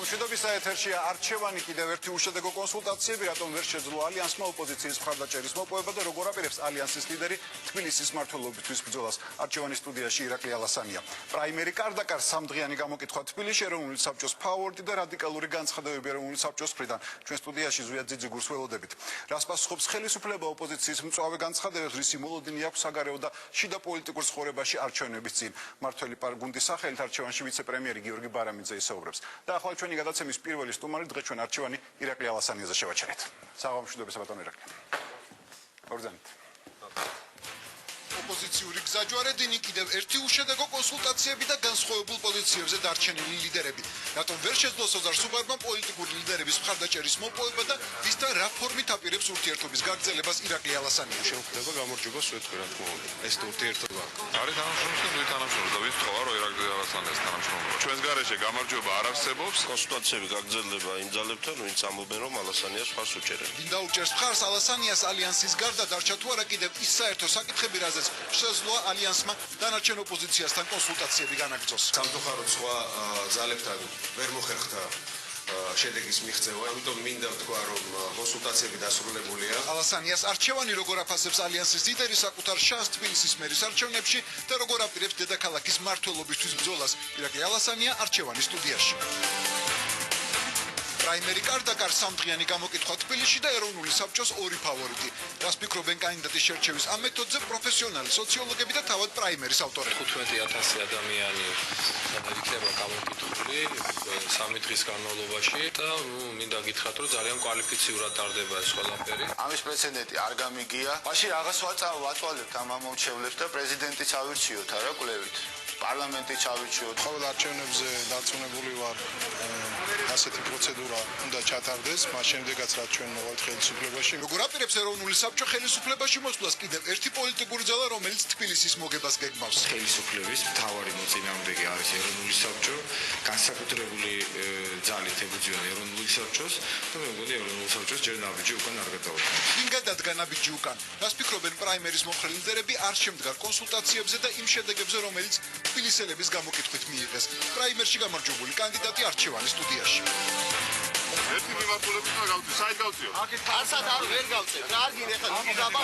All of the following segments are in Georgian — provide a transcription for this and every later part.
მშვიდობის საეთერშია არჩევანი კიდევ ერთი უშედეგო კონსულტაციები, რატომ ვერ შეძლო ალიანსმა ოპოზიციის მხარდაჭერის მოპოვება და როგორ აპირებს ალიანსის ლიდერი თბილისის მმართველობისთვის ბრძოლას. არჩევანის სტუდიაში ირაკლი ალასანია. პრაიმერი კარდაკარ სამდღიანი გამოკითხვა თბილისში ეროვნული საბჭოს ფავორიტი და რადიკალური განცხადებები ეროვნული საბჭოს მხრიდან. ჩვენ სტუდიაში ზვია ძიძიგურს ველოდებით. რას პასუხობს ხელისუფლება ოპოზიციის მწვავე განცხადებებს, რისი მოლოდინი აქვს საგარეო და შიდა პოლიტიკურ ცხოვრებაში არჩევნების წინ. მმართველი პარგუნდის სახელით არჩევანში ვიცე-პრემიერი გიორგი ბარამიძე ისაუბრებს. და ახლა ჩვენი გადაცემის პირველი სტუმარი დღეს ჩვენ არჩევანი ირაკლი ალასანიაზე შევაჩერეთ. საღამოშუდობისა ბატონო ირაკლი. ორგზანით. ოპოზიციური გზაჯვარედინი კიდევ ერთი უშედეგო კონსულტაციები და განსხვავებულ პოზიციებზე დარჩენილი ლიდერები. რატომ ვერ შეძლო სოზარ სუბარმა პოლიტიკური ლიდერების მხარდაჭერის მოპოვება და ის და რა ფორმით აპირებს ურთიერთობის გაგრძელებას ირაკლი ალასანია. შეუძლება გამარჯვებას ვეთქვი რა თქმა უნდა. ეს ურთიერთობა არის თანამშრომლობა და ვით თანამშრომლობა და ვით თქვა რომ ირაკლი ალასანიას თანამშრომლობა. ჩვენს გარეშე გამარჯვება არ არსებობს. კონსულტაციები გაგრძელდება იმ ძალებთან, ვინც ამბობენ რომ ალასანიას მხარს უჭერენ. გინდა უჭერს მხარს ალასანიას ალიანსის გარდა დარჩა თუ არა კიდევ ის საერთო საკითხები, რაზეც შესაძლოა ალიანსმა დანარჩენ ოპოზიციასთან კონსულტაციები განაგრძოს. სამწუხაროდ სხვა ძალებთან ვერ მოხერხდა შედეგის მიღწევა, ამიტომ მინდა ვთქვა რომ კონსულტაციები დასრულებულია. ალასანიას არჩევანი როგორ აფასებს ალიანსის ლიდერი საკუთარ შანსს თბილისის მერის არჩევნებში და როგორ აპირებს დედაქალაქის მმართველობისთვის ბრძოლას. ირაკლი ალასანია არჩევანის სტუდიაში. პრაიმერი კარდაკარ სამდღიანი გამოკითხვა თბილისში და ეროვნული საბჭოს ორი ფავორიტი. რას ფიქრობენ კანდიდატის შერჩევის ამ მეთოდზე პროფესიონალი სოციოლოგები და თავად პრაიმერის ავტორები. 15,000 ადამიანი იქნება გამოკითხული 3 დღის განმავლობაში და მინდა გითხრათ რომ ძალიან კვალიფიციურად ტარდება ეს ყველაფერი. ამის პრეცედენტი არ გამიგია. მაშინ რაღაც ვაწვალებთ ამ მომჩევლებს და პრეზიდენტიც ავირჩიოთ არა კვლევით. პარლამენტი ჩავირჩიოთ. ყოველ არჩევნებზე დარწმუნებული ვარ ასეთი პროცედურა უნდა ჩატარდეს, მას შემდეგაც რაც ჩვენ მოვალთ ხელისუფლებაში. როგორ აპირებს ეროვნული საბჭო ხელისუფლებაში მოსვლას კიდევ ერთი პოლიტიკური ძალა, რომელიც თბილისის მოგებას გეგმავს. ხელისუფლების მთავარი მოწინააღმდეგე არის ეროვნული საბჭო, განსაკუთრებული ძალით ებრძვიან ეროვნული საბჭოს და მე მგონი ეროვნული საბჭოს ჯერ ნაბიჯი უკან არ გადავოდგა. ვინ გადადგა ნაბიჯი უკან? რას ფიქრობენ პრაიმერის მომხრე ლიდერები არ შემდგარ კონსულტაციებზე და იმ შედეგებზე, რომელიც თბილისელების გამოკითხვით მიიღეს. პრაიმერში გამარჯვებული კანდიდატი არჩევანის სტუდიაში. ერთი მიმართულებით უნდა გავწიო, საით გავწიო? არსად არ ვერ გავწევ. რა არ გინდა ხა გიზაბა?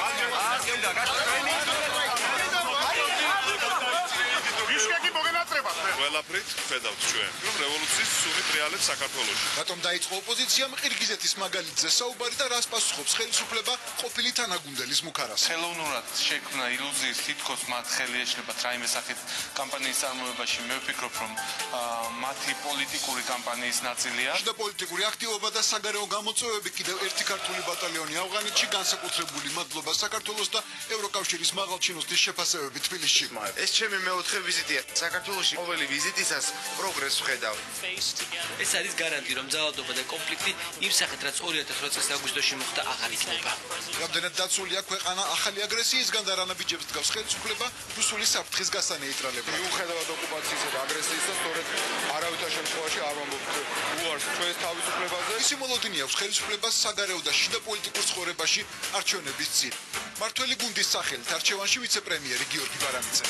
ვიშკაკი მოგენატრებათ მე. ყველაფრით ხედავთ ჩვენ, რომ რევოლუციის სუნით რეალებს საქართველოში. რატომ დაიწყო ოპოზიციამ ყირგიზეთის მაგალითზე საუბარი და რას პასუხობს ხელისუფლება ყოფილი თანაგუნდელის მუქარას? ხელოვნურად შექმნა ილუზიის თითქოს მათ ხელი ეშლებათ რაიმე სახით კამპანიის წარმოებაში. მე ვფიქრობ რომ მათი პოლიტიკური კამპანიის ნაწილია. შიდა პოლიტიკური აქტივობა და საგარეო გამოწვევები კიდევ ერთი ქართული ბატალიონი ავღანეთში განსაკუთრებული მადლობა საქართველოს და ევროკავშირის მაღალჩინოსთვის შეფასებები თბილისში. ეს ჩემი მეოთხე ვიზიტია. საქართველოში ყოველი ვიზიტისას პროგრესს ვხედავ. ეს არის გარანტი რომ ძალადობა და კონფლიქტი იმ სახით რაც 2008 წლის აგვისტოში მოხდა აღარ იქნება. რამდენად დაცულია ქვეყანა ახალი აგრესიისგან და რა ნაბიჯებს დგავს ხელისუფლება რუსული საფრთხის გასანეიტრალებლად. მიუხედავად ოკუპაციისა და აგრესიისა, სწორედ არავითარ შემთხვევაში არ ვამბობთ უარს ჩვენს თავისუფლებაზე. ისი მოლოდინი აქვს ხელისუფლებას საგარეო და შიდა პოლიტიკურ ცხოვრებაში არჩევნების წინ. მმართველი გუნდის სახელით არჩევანში ვიცე-პრემიერი გიორგი ბარამიძე.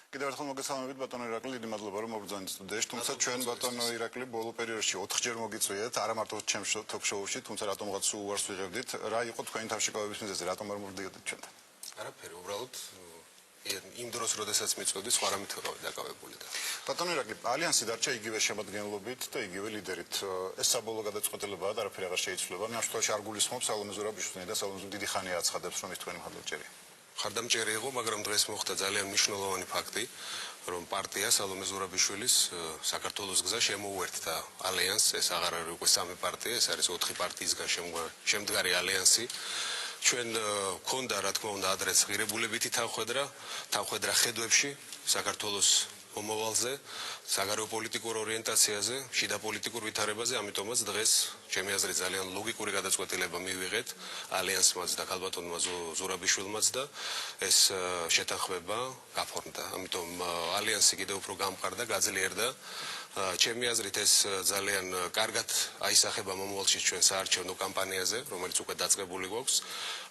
კიდევ ერთხელ მოგესალმებით ბატონო ირაკლი, დიდი მადლობა რომ მოგბრძანეთ სტუდიაში. თუმცა ჩვენ ბატონო ირაკლი ბოლო პერიოდში 4-ჯერ მოგიწვიეთ, არა მარტო ჩემს თოქ-შოუში, თუმცა რატომღაც უარს ვიღებდით. რა იყო თქვენი თავშეკავების მიზეზი, რატომ არ მოვდიოდით ჩვენთან? არაფერი, უბრალოდ იმ დროს, როდესაც მიწვევდი, სხვა რამით ვიყავი დაკავებული და ბატონო ირაკლი, ალიანსი დარჩა იგივე შემადგენლობით და იგივე ლიდერით. ეს საბოლოო გადაწყვეტილებაა და არაფერი აღარ შეიცვლება. მე ამ შემთხვევაში არ გულისხმობ სალომე ზურაბიშვილს და სალომე დიდი ხანია აცხადებს, რომ ის თქვენი მხარდაჭერია. ხარდამჭერი იყო, მაგრამ დღეს მოხდა ძალიან მნიშვნელოვანი ფაქტი, რომ პარტია სალომე ზურაბიშვილის საქართველოს გზა შემოუერთდა ალიანსს. ეს აღარ არის უკვე სამი პარტია, ეს არის 4 პარტიისგან შემდგარი ალიანსი. ჩვენ გქონდა რა თქმა უნდა ადრეც ღირებულებითი თავხედრა ხედვებში საქართველოს მომავალზე, საგარეო პოლიტიკურ ორიენტაციაზე, შიდა პოლიტიკურ ვითარებაზე, ამიტომაც დღეს ჩემი აზრით ძალიან ლოგიკური გადაწყვეტილება მივიღეთ ალიანსმაც და ქალბატონმა ზურაბიშვილმაც და ეს შეთანხმება გაფორმდა. ამიტომ ალიანსი კიდევ უფრო გამყარდა, გაძლიერდა. ჩემი აზრით ეს ძალიან კარგად აისახება მომავალში ჩვენ საარჩევნო კამპანიაზე, რომელიც უკვე დაწყებული გვაქვს.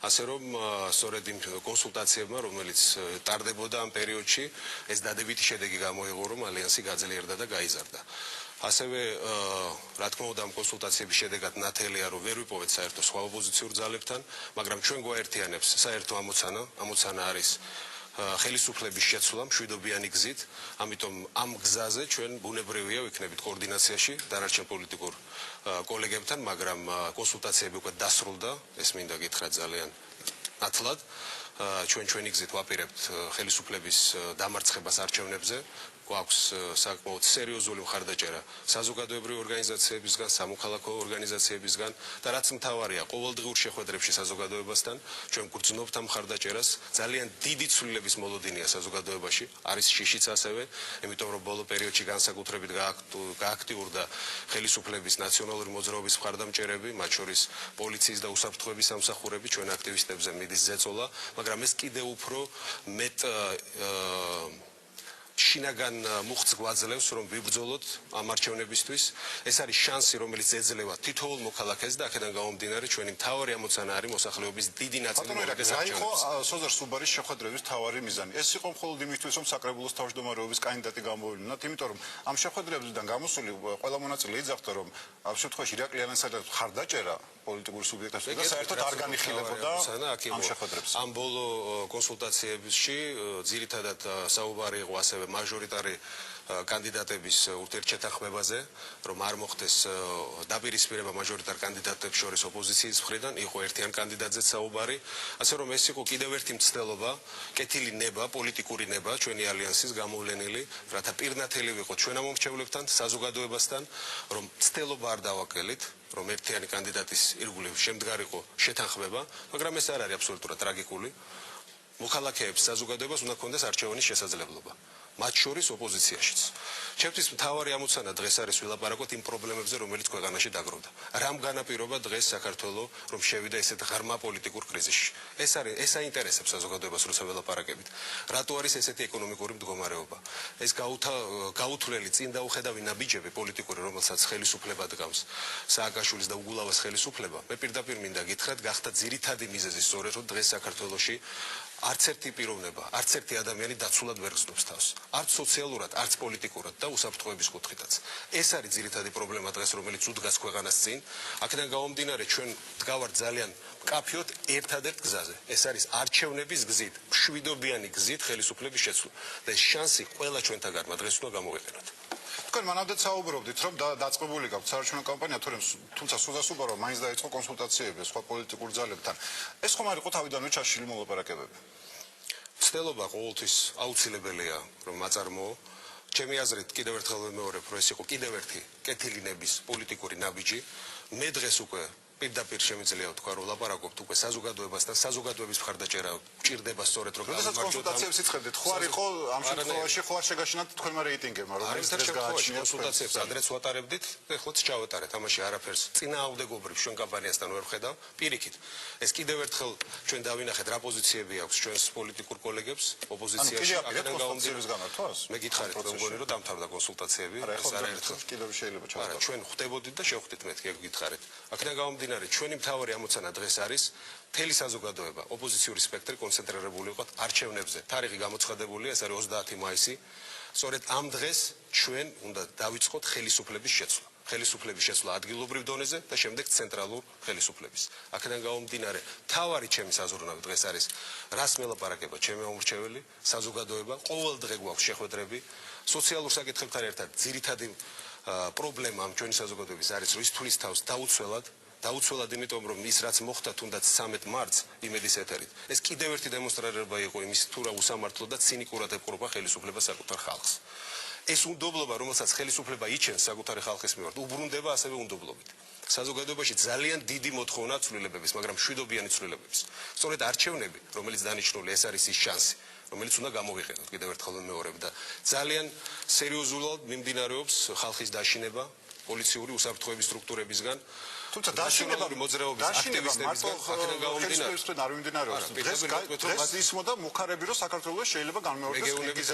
ასე რომ სწორედ იმ კონსულტაციებმა, რომელიც ტარდებოდა ამ პერიოდში, ეს დადებითი შედეგი გამოიღო, რომ ალიანსი გაძლიერდა და გაიზარდა. ასევე რა თქმა უნდა ამ კონსულტაციების შედეგად ნათელია, რომ ვერ ვიპოვეთ საერთო სხვა ოპოზიციურ ძალებთან, მაგრამ ჩვენ გვაერთიანებს საერთო ამოცანა არის ხელისუფლების შეცვლა მშვიდობიანი გზით, ამიტომ ამ გზაზე ჩვენ ბუნებრივია ვიქნებით კოორდინაციაში დანარჩენ პოლიტიკურ კოლეგებთან, მაგრამ კონსულტაციები უკვე დასრულდა, ეს მინდა გითხრათ ძალიან ნათლად. ჩვენი გზით ვაპირებთ ხელისუფლების დამარცხებას არჩევნებზე. გვაქვს საკმაოდ სერიოზული მხარდაჭერა საზოგადოებრივი ორგანიზაციებისგან, სამოქალაქო ორგანიზაციებისგან და რაც მთავარია, ყოველდღიურ შეხვედრებში საზოგადოებასთან ჩვენ გვგრძნობთ ამ მხარდაჭერას. ძალიან დიდი ცვლილების მოლოდინია საზოგადოებაში, არის შიშიც ასევე, იმიტომ რომ ბოლო პერიოდში განსაკუთრებით გააქტიურდა ხელისუფლების ნაციონალური მოძრაობის მხარდამჭერები, მათ შორის პოლიციის და უსაფრთხოების სამსახურები, ჩვენ აქტივისტებზე მიდის ზეწოლა, მაგრამ ეს კიდევ უფრო მეტ შინაგან მუხტს გვაძლევს, რომ ვიბრძოლოთ ამ არჩევნებისთვის. ეს არის შანსი, რომელიც ეძლევა თითოეულ მოქალაქეს და აქედან გამომდინარე ჩვენი მთავარი ამოცანა არის მოსახლეობის დიდი ნაწილი მოვიდეს არჩევნებში. სოზარ სუბარის შეხვედრების მთავარი მიზანი. ეს იყო მხოლოდ იმისთვის, რომ საკრებულოს თავმჯდომარეობის კანდიდატი გამოვივლინოთ, იმიტომ რომ ამ შეხვედრებიდან გამოსული ყველა მონაწილე იძახდა, რომ ამ შემთხვევაში ირაკლი ალიანსთან მხარდაჭერა პოლიტიკური სუბიექტებს და საერთოდ არ განიხილებოდა ამ შეხვედრებს. ამ ბოლო კონსულტაციებში ძირითადად საუბარი იყო ასევე მაჟორიტარი კანდიდატების ურთიერთშეთანხმებაზე, რომ არ მოხდეს დაპირისპირება მაჟორიტარ კანდიდატებს შორის ოპოზიციის მხრიდან, იყო ერთიან კანდიდატზეც საუბარი, ასე რომ ეს იყო კიდევ ერთი მცდელობა, კეთილი ნება, პოლიტიკური ნება ჩვენი ალიანსის გამოვლენილი, რათა პირნათელი ვიყოთ ჩვენ ამომრჩევლებთან, საზოგადოებასთან, რომ მცდელობა არ დავაკელით, რომ ერთიანი კანდიდატის ირგვლივ შემდგარიყო შეთანხმება, მაგრამ ეს არ არის აბსოლუტურად ტრაგიკული. მოქალაქეებს საზოგადოებას უნდა ქონდეს არჩევანის შესაძლებლობა. მათ შორის ოპოზიციაშიც. ჩემთვის მთავარი ამოცანა დღეს არის ვილაპარაკოთ იმ პრობლემებზე, რომელიც ქვეყანაში დაგროვდა. რამ განაპირობა დღეს საქართველოს, რომ შევიდა ესეთ ღრმა პოლიტიკურ კრიზისში. ეს აინტერესებს საზოგადოებას, როცა ველაპარაკებით. რატო არის ესეთი ეკონომიკური მდგომარეობა? ეს გაუთვლელი წინ დაუხედავი ნაბიჯები პოლიტიკური, რომელსაც ხელისუფლება დგამს, სააკაშვილის და უგულავას ხელისუფლება, მე პირდაპირ მინდა გითხრათ, გახდა ძირითადი მიზეზი სწორედ, რომ დღეს საქართველოში არც ერთი პიროვნება, არც ერთი ადამიანი დაცულად ვერ გრძნობს თავს. არც სოციალურად, არც პოლიტიკურად და უსაფრთხოების კუთხითაც. ეს არის ძირითადი პრობლემა დღეს, რომელიც უდგას ქვეყანას წინ. აქედან გამომდინარე, ჩვენ დგავართ ძალიან მკაფიოდ ერთადერთ გზაზე. ეს არის არჩევნების გზით, მშვიდობიანი გზით ხელისუფლების შეცვლა. და ეს შანსი ყველა ჩვენთაგანმა დღეს უნდა გამოვიყენოთ. თქვენ მანამდე საუბრობდით, რომ დაწყებული გაქვთ საარჩევნო კამპანია, თუმცა სუზასუბარო მაინც დაიწყო კონსულტაციები სხვა პოლიტიკურ ძალებთან. ეს ხომ არ იყო თავიდანვე ჩაშლილი მოლაპარაკებები? ცდელობა ყოველთვის აუცილებელია, რომ აწარმოო. ჩემი აზრით, კიდევ ერთხელ ვიმეორებ, რომ ეს იყო კიდევ ერთი კეთილი ნების პოლიტიკური ნაბიჯი. მე დღეს უკვე პირდაპირ შემიძლია ვთქვა, რომ ლაპარაკობთ უკვე საზოგადოებასთან, საზოგადოების მხარდაჭერა გვჭირდება სწორედ რომ კონსულტაციებს იწყებდით. ხო არ იყო ამ შემთხვევაში ხო არ შეგაშინათ თქვენმა რეიტინგებმა, რომელიც დღეს გააჩნიათ კონსულტაციებს ადრეც ვატარებდით, ეხლაც ჩავატარეთ. ამაში არაფერს წინააღმდეგობრივ ჩვენ კამპანიასთან ვერ ვხედავ. პირიქით, ეს კიდევ ერთხელ ჩვენ დავინახეთ რა პოზიციები აქვს ჩვენს პოლიტიკურ კოლეგებს ოპოზიციაში. აქედან გამომდინარე გამართვას? მე გითხარით, რომ მგონი რომ დამთავრდა კონსულტაციები, ეს არაერთხელ კიდევ შეიძლება ჩავატაროთ. ჩვენ ხვდებოდით და შევხვდით მეთქი, ეგ გითხარით. აქედან გამომდინარე, ჩვენი მთავარი ამოცანა დღეს არის მთელი საზოგადოება, ოპოზიციური სპექტრი კონცენტრირებული იყოს არჩევნებზე. თარიღი გამოცხადებულია, ეს არის 30 მაისი. სწორედ ამ დღეს ჩვენ უნდა დავიწყოთ ხელისუფლების შეცვლა. ხელისუფლების შეცვლა ადგილობრივ დონეზე და შემდეგ ცენტრალურ ხელისუფლების. აქედან გამომდინარე, მთავარი ჩემი საზრუნავი დღეს არის რას მელაპარაკება ჩემი მომრჩეველი, საზოგადოება, ყოველდღე გვაქვს შეხვედრები, სოციალურ საკითხებთან ერთად ძირითადი პრობლემა ამ ჩვენი საზოგადოების არის, რომ ის თulis თავს დაუცველად იმიტომ, რომ ის რაც მოხდა თუნდაც 13 მარტს იმედის ეთერით. ეს კიდევ ერთი დემონსტრირება იყო იმის თუ რა უსამართლო და ცინიკურად ეპყრობა ხელისუფლება საკუთარ ხალხს. ეს უნდობლობა, რომელსაც ხელისუფლება იჩენს საკუთარი ხალხის მიმართ, უბრუნდება ასევე უნდობლობით. საზოგადოებაში ძალიან დიდი მოთხოვნა ცვლილებების, მაგრამ მშვიდობიანი ცვლილებების. სწორედ არჩევნები, რომელიც დანიშნული, ეს არის ის შანსი, რომელიც უნდა გამოვიყენოთ, კიდევ ერთხელ ვიმეორებ და ძალიან სერიოზულად მიმდინარეობს ხალხის დაშინება პოლიციური უსაფრთხოების სტრუქტურებისგან. თუმცა დაშინება მოძრაობის აქტივისტებისგან აქედან გამომდინარე არ მიმდინარეობს. დღეს ისმოდა მუხარები რომ საქართველოს შეიძლება განმეორდეს ეგეუნებით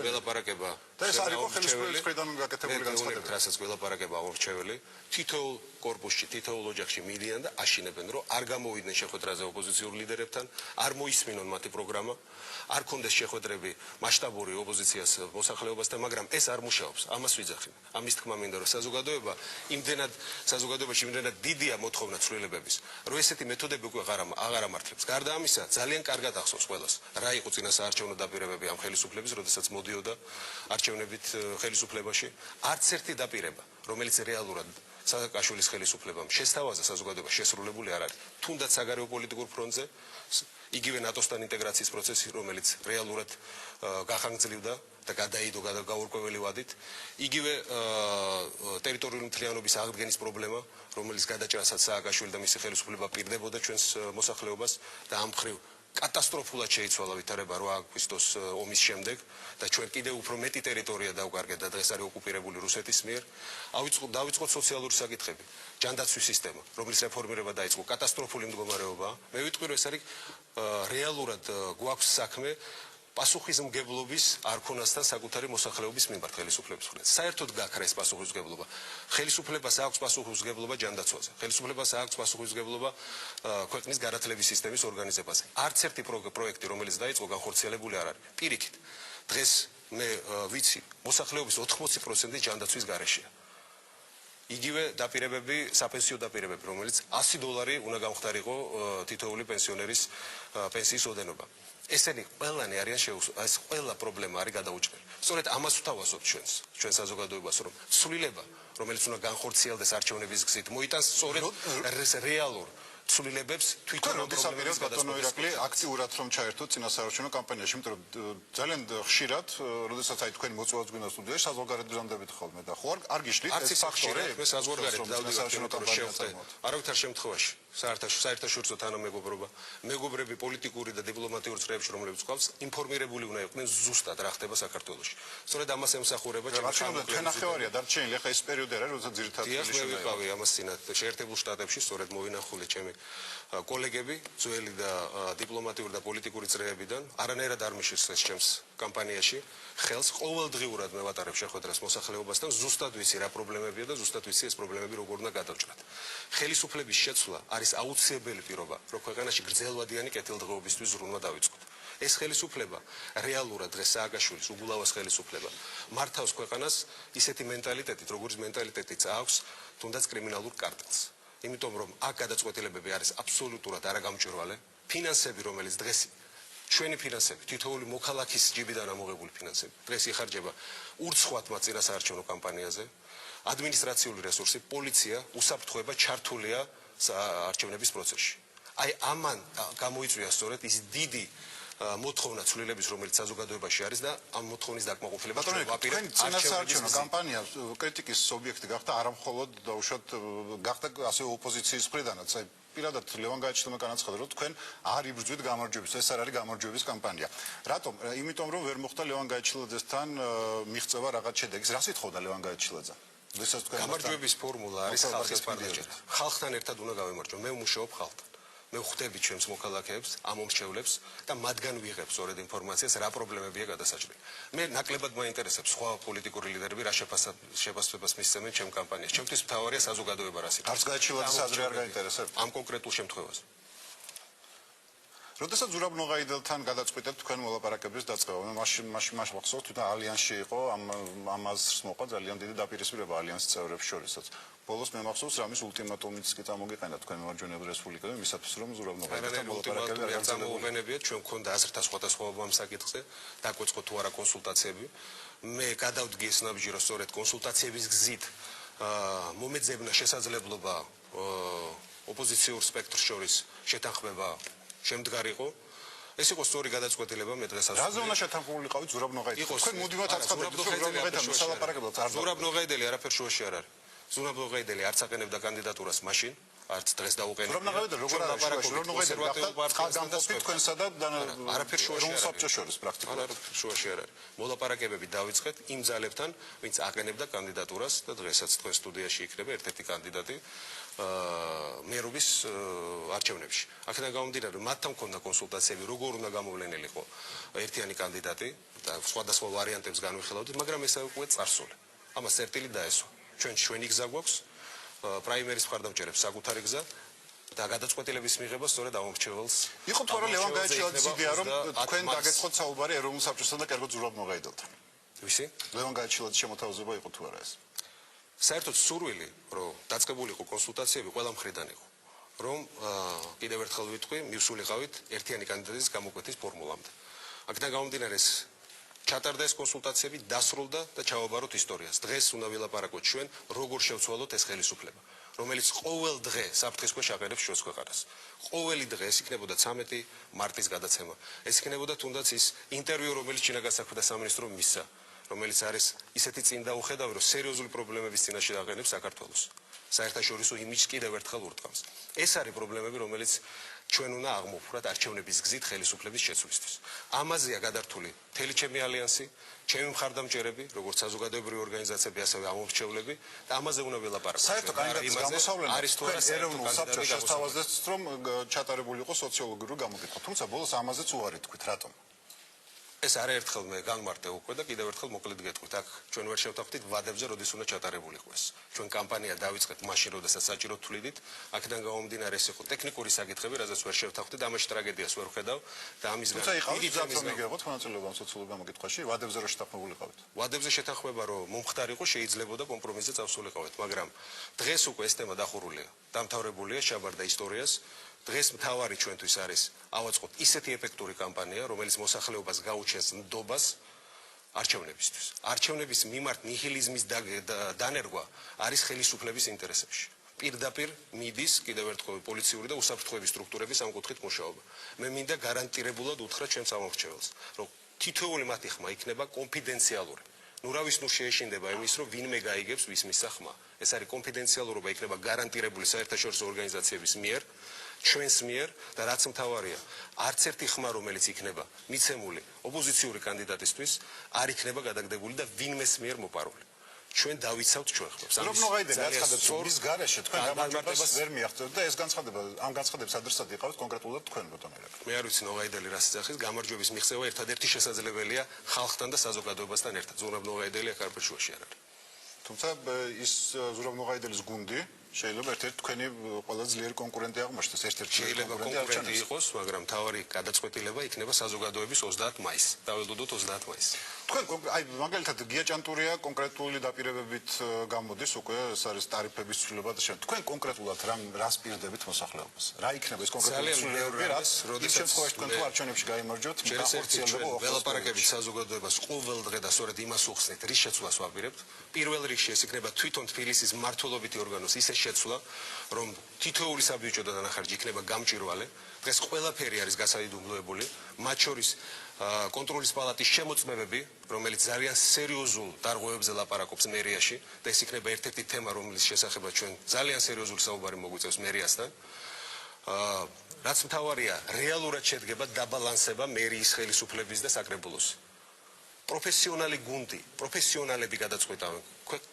ველაპარაკება და ეს არ იყო ხელისუფლების მხრიდან გაკეთებული განცხადება. რასაც ველაპარაკება აურჩეველი თითოეულ კორპუსში, თითოეულ ოჯახში მიდიან და აშინებენ, რომ არ გამოვიდნენ შეხვედრაზე ოპოზიციურ ლიდერებთან, არ მოისმინონ მათი პროგრამა, არ კონდეს შეხვედრები მასშტაბური ოპოზიციას მოსახლეობასთან, მაგრამ ეს არ მუშაობს. ამას ვიძახი. ამის თქმა მინდა, რომ საზოგადოებაში იმდენად დიდია მოთხოვნა ცვლილებების, რომ ესეთი მეთოდები უკვე აღარ ამართლებს. გარდა ამისა, ძალიან კარგად ახსოვს ყველას, რა იყო წინა საარჩევნო დაპირებები ამ ხელისუფლების, როდესაც მოდიოდა არჩევნებით ხელისუფლებაში, არც ერთი დაპირება, რომელიც რეალურად სააკაშვილის ხელისუფლებამ შესთავაზა საზოგადოება შესრულებული არ არის. თუნდაც საგარეო პოლიტიკურ ფრონტზე იგივე ნატოსთან ინტეგრაციის პროცესი, რომელიც რეალურად გახანგრძლივდა და გადაიდო გაურკვეველი ვადით, იგივე ტერიტორიული მთლიანობის აღდგენის პრობლემა, რომელიც გადაჭრასაც სააკაშვილი და მისი ხელისუფლება პირდებოდა ჩვენს მოსახლეობას და ამ მხრივ კატასტროფულად შეიცვალა ვითარება 8 აგვისტოს ომის შემდეგ და ჩვენ კიდევ უფრო მეტი ტერიტორია დავკარგეთ და დღეს არის ოკუპირებული რუსეთის მიერ. დავიწყოთ სოციალური საკითხები, ჯანდაცვის სისტემა, რომლის რეფორმირება დაიწყო, კატასტროფული მდგომარეობაა. მე ვიტყვი, რომ ეს არის რეალურად გვაქვს საქმე პასუხისმგებლობის არქონასთან საკუთარი მოსახლეობის მიმართ ხელისუფლების მხრიდან. საერთოდ გააქრა ეს პასუხისმგებლობა. ხელისუფლებას აქვს პასუხისმგებლობა ჯანდაცვაზე. ხელისუფლებას აქვს პასუხისმგებლობა ქვეყნის განათლების სისტემის ორგანიზებაზე. არც ერთი პროექტი, რომელიც დაიწყო, განხორციელებული არ არის. პირიქით, დღეს მე ვიცი, მოსახლეობის 80% ჯანდაცვის გარეშეა. იგივე დაპირებები, საპენსიო დაპირებები, რომელიც $100 უნდა გამختارიყო თითოეული პენსიონერის პენსიის ოდენობა. ესენი ყველანი არიან ეს ყველა პრობლემა არის გადაუჭრელი. სწორედ ამას ვთავაზობთ ჩვენ საზოგადოებას, რომ ცვლილება, რომელიც უნდა განხორციელდეს არჩევნების გზით, მოიტანს სწორედ რეალურ ცვლილებებს თვითონ პრობლემების გადაწყვეტას. ირაკლი აქტიურად რომ ჩაერთო წინასაარჩევნო კამპანიაში, იმიტომ რომ ძალიან ხშირად, როდესაც აი თქვენი მოწვევაც გვინდა სტუდიაში, საზღვარგარეთამდე ხოლმე და ხო არ გიშლით ეს ფაქტორი, მე საზღვარგარეთ დავდივარ, არავითარ შემთხვევაში საერთაშორისო თანამეგობრობა, მეგობრები პოლიტიკური და დიპლომატიური წრეებში, რომლებიც ყავს, ინფორმირებული უნდა იყვნენ ზუსტად რა ხდება საქართველოში. სწორედ ამას ემსახურება ჩემი თანახევარია დარჩენილი, ახლა ეს პერიოდი არის, როცა ძირითადად მე ვიყავი ამას წინათ შეერთებულ შტატებში, სწორედ მოვინახული ჩემი კოლეგები, ძველი და დიპლომატიური და პოლიტიკური წრეებიდან, არანაირად არ მიშლის ეს ჩემს კამპანიაში, ხელს ყოველდღიურად მე ვატარებ შეხვედრას მოსახლეობასთან, ზუსტად ვიცი რა პრობლემებია და ზუსტად ვიცი ეს პრობლემები როგორ უნდა გადავჭრათ. ხელისუფლების შეცვლა არის აუცილებელი პირობა, რომ ქვეყანაში გრძელვადიანი კეთილდღეობისთვის ზრუნვა დავიწყოთ. ეს ხელისუფლება რეალურად დღეს სააკაშვილის უგულავას ხელისუფლება მართავს ქვეყანას ისეთი მენტალიტეტით, როგორც მენტალიტეტიც აქვს თუნდაც კრიმინალურ კარტელს. იმიტომ რომ აქ გადაწყვეტილებები არის აბსოლუტურად არაგამჭვირვალე, ფინანსები, რომელიც დღეს ჩვენი ფინანსები, თითოეული მოქალაქის ჯიბიდან ამოღებული ფინანსები, დღეს იხარჯება ურცხვათმა წინასაარჩევნო კამპანიაზე, ადმინისტრაციული რესურსი, პოლიცია უსაფრთხოება ჩართულია არჩევნების პროცესში. აი ამან გამოიწვია სწორედ ის დიდი მოთხოვნა ცვლილების, რომელიც საზოგადოებაში არის და ამ მოთხოვნის დაკმაყოფილება ჩვენ ვაპირებთ წინასაარჩევნო კამპანია კრიტიკის ობიექტი გახდა არა მხოლოდ დაუშვათ გახდა ასე ოპოზიციის მხრიდანაც. აი პირადად ლევან გაიჩნდა განაცხადა, რომ თქვენ არ იბრძვით გამარჯვების, ეს არ არის გამარჯვების კამპანია. რატომ? იმიტომ რომ ვერ მოხდა ლევან გაიჩნდასთან მიღწევა რაღაც შედეგის. რას ითხოვდა ლევან გაიჩნდაზე? გამარჯვების ფორმულა არის ხალხის პარლამენტში. ხალხთან ერთად უნდა გავემარჯვო. მე ვმუშაობ ხალხთან. მე ვხვდები ჩვენს მოქალაქეებს, ამომრჩევლებს და მათგან ვიღებ სწორედ ინფორმაციას, რა პრობლემებია გადასაჭრელი. მე ნაკლებად მაინტერესებს სხვა პოლიტიკური ლიდერები რა შეფასებას მისცემენ ჩემ კამპანიაში. ჩემთვის მთავარია საზოგადოება რას იტყვის. არც გაიჩილაძის აზრი არ გაინტერესებს ამ კონკრეტულ შემთხვევაზე. როდესაც ზურაბ ნოღაიდელთან გადაწყვიტეთ თქვენ მოლაპარაკების დაწყება, მე მაშინ მახსოვს თვითონ ალიანსში იყო, ამას მოყვა ძალიან დიდი დაპირისპირება ალიანსის წევრებს შორისაც. ბოლოს მე მახსოვს რამის ულტიმატუმიც კი წამოგიყენა თქვენ მარჯვენებრივ რესპუბლიკაზე, მისათვის რომ ზურაბ ნოღაიდელთან მოლაპარაკები არ წამოუყენებიათ, ჩვენ გქონდა აზრთა სხვადასხვაობა ამ საკითხზე, დაგვეწყო თუ არა კონსულტაციები. მე გადავდგი ეს ნაბიჯი, რომ სწორედ კონსულტაციების გზით მომეძებნა შესაძლებლობა ოპოზიციურ სპექტრს შორის შეთანხმება შემდგარიყო. ეს იყო სწორი გადაწყვეტილება მე დღეს რაზე უნდა შეთანხმულიყავით ზურაბ ნოღაიდელთან? თქვენ მუდმივად აცხადებთ, რომ ზურაბ ნოღაიდელთან სალაპარაკებლად არ ზურაბ ნოღაიდელი არაფერ შუაში არ არის. ზურაბ ნოღაიდელი არც აყენებდა კანდიდატურას მაშინ, არც დღეს დაუყენებია. რომ ნახავთ როგორ არის შუაში, რომ გახდა თქვენსა და არაფერ შუაში არ არის. საბჭოს შორის პრაქტიკულად. არაფერ შუაში არ არის. მოლაპარაკებები დავიწყეთ იმ ძალებთან, ვინც აყენებდა კანდიდატურას და დღესაც თქვენ სტუდიაში იქნება ერთ-ერთი კანდიდატი მერობის არჩევნებში. აქედან გამომდინარე, მათთან მქონდა კონსულტაციები, როგორ უნდა გამოვლენილიყო ერთიანი კანდიდატი და სხვადასხვა ვარიანტებს განვიხილავდით, მაგრამ ეს უკვე წარსული. ამას წერტილი დაესვა. ჩვენი გზა გვაქვს, პრაიმერის მხარდამჭერებს საკუთარი გზა და გადაწყვეტილების მიღება სწორედ ამომრჩეველს. იყო თუ არა ლევან გაიჩილაძის იდეა, რომ თქვენ დაგეწყოთ საუბარი ეროვნულ საბჭოსთან და კერგო ზურაბ-მოღაიდელთან. ვისი? ლევან გაიჩილაძის შემოთავაზება იყო თუ არა ეს? საერთოდ სურვილი, რომ დაწყებულიყო კონსულტაციები ყველა მხრიდან იყო. რომ კიდევ ერთხელ ვიტყვი, მივსულიყავით ერთიანი კანდიდატის გამოკვეთის ფორმულამდე. აქედან გამომდინარე ეს ჩატარდა ეს კონსულტაციები, დასრულდა და ჩავაბაროთ ისტორიას. დღეს უნდა ვილაპარაკოთ ჩვენ, როგორ შევცვალოთ ეს ხელისუფლება, რომელიც ყოველ დღე საფრთხის ქვეშ აყენებს ჩვენს ქვეყანას. ყოველი დღე ეს იქნებოდა 13 მარტის გადაცემა. ეს იქნებოდა თუნდაც ის ინტერვიუ, რომელიც ჩინაგან საქმეთა სამინისტრომ მისცა, რომელიც არის ისეთი წინ დაუხედავი, რომ სერიოზული პრობლემების წინაშე აყენებს საქართველოს. საერთაშორისო იმიჯს კიდევ ერთხელ ურტყამს. ეს არის პრობლემები, რომელიც ჩვენ უნდა აღმოვფხვრათ არჩევნების გზით ხელისუფლების შეცვლისთვის. ამაზეა გადართული მთელი ჩემი ალიანსი, ჩემი მხარდამჭერები, როგორც საზოგადოებრივი ორგანიზაციები, ასევე ამომრჩევლები და ამაზე უნდა ვილაპარაკოთ. საერთო კანდიდატის გამოსავლენა არის თუ არა ეროვნულ საბჭოს შესთავაზდეს, რომ ჩატარებული იყო სოციოლოგიური გამოკითხვა. თუმცა ბოლოს ამაზეც უარი თქვით, რატომ? ეს არაერთხელ მე განმარტე უკვე და კიდევ ერთხელ მოკლედ გეტყვით. აქ ჩვენ ვერ შევთანხმდით ვადებზე, როდის უნდა ჩატარებულიყო ეს. ჩვენ კამპანია დავიწყეთ მაშინ, როდესაც საჭიროდ თვლიდით. აქედან გამომდინარე ეს იყო ტექნიკური საკითხები, რაზეც ვერ შევთანხმდით, ამაში ტრაგედიას ვერ ხედავ და ამის გამო. თუმცა იყავით ძაბრო მიგეღოთ მონაწილეობა სოციალურ გამოკითხვაში, ვადებზე რო შეთანხმებულიყავით. ვადებზე შეთანხმება რომ მომხდარიყო, შეიძლებოდა კომპრომისზე წავსულიყავით, მაგრამ დღეს უკვე ეს თემა დახურულია. დამთავრებულია შაბარდა ისტორიას. დღეს მთავარი ჩვენთვის არის ავაწყოთ ისეთი ეფექტური კამპანია, რომელიც მოსახლეობას გაუჩენს ნდობას არჩევნებისთვის. არჩევნების მიმართ ნიჰილიზმის დანერგვა არის ხელისუფლების ინტერესებში. პირდაპირ მიდის კიდევ ერთხელ პოლიციური და უსაფრთხოების სტრუქტურების ამ კუთხით მუშაობა. მე მინდა გარანტირებულად უთხრა ჩვენს ამომრჩეველს, რომ თითოეული მათი ხმა იქნება კონფიდენციალური. ნუ რავის ნუ შეეშინდება იმის, რომ ვინმე გაიგებს ვის მისცა ხმა. ეს არის კონფიდენციალურობა იქნება გარანტირებული საერთაშორისო ორგანიზაციების მიერ. ჩვენს მიერ და რაც მთავარია, არც ერთი ხმა, რომელიც იქნება მიცემული ოპოზიციური კანდიდატისთვის, არ იქნება გადაგდებული და ვინმეს მიერ მოპარული. ჩვენ დავიცავთ ჩვენ ხმებს. ზურაბ-მოღაიდელი აცხადებს, რომ მის გარეშე თქვენ გამარჯვებას ვერ მიაღწევთ და ეს განცხადება, ამ განცხადების ადრესატი იყავით კონკრეტულად თქვენ ბატონ ერაკლი. მე არ ვიცი ნოღაიდელი რას იძახის, გამარჯვების მიღწევა ერთადერთი შესაძლებელია ხალხთან და საზოგადოებასთან ერთად. ზურაბ-მოღაიდელი აქ არაფერ შუაში არ არის. თუმცა ის ზურაბ-მოღაიდელის გუნდი შეიძლება ერთ-ერთი თქვენი ყველაზე ძლიერი კონკურენტი აღმოჩნდეს, ერთ-ერთი შეიძლება კონკურენტი იყოს, მაგრამ თავარი გადაწყვეტილება იქნება საზოგადოების 30 მაისს. დაველოდოთ 30 მაისს. თქვენ აი მაგალითად გია ჭანტურია კონკრეტული დაპირებებით გამოდის უკვე ეს არის ტარიფების ცვლილება და თქვენ კონკრეტულად რას პირდებით მოსახლეობას? რა იქნება ეს კონკრეტული ცვლილებები, რაც როდის შემთხვევაში თქვენ თუ არჩევნებში გაიმარჯვოთ, განხორციელდება ველაპარაკებით საზოგადოებას ყოველ დღე და სწორედ იმას უხსნით, რის შეცვლას ვაპირებთ. პირველ რიგში ეს იქნება თვითონ თბილისის მმართველობითი ორგანოს ისე შეცვლა, რომ თითოეული საბიუჯეტო დანახარჯი იქნება გამჭვირვალე. დღეს ყველაფერი არის გასაიდუმლოებული, მათ შორის კონტროლის პალატის შემოწმებები, რომელიც ძალიან სერიოზულ დარღვევებზე ლაპარაკობს მერიაში და ეს იქნება ერთ-ერთი თემა, რომლის შესახებაც ჩვენ ძალიან სერიოზული საუბარი მოგვიწევს მერიასთან. რაც მთავარია, რეალურად შედგება დაბალანსება მერიის ხელისუფლების და საკრებულოს. პროფესიონალი გუნდი, პროფესიონალები გადაწყვეტავენ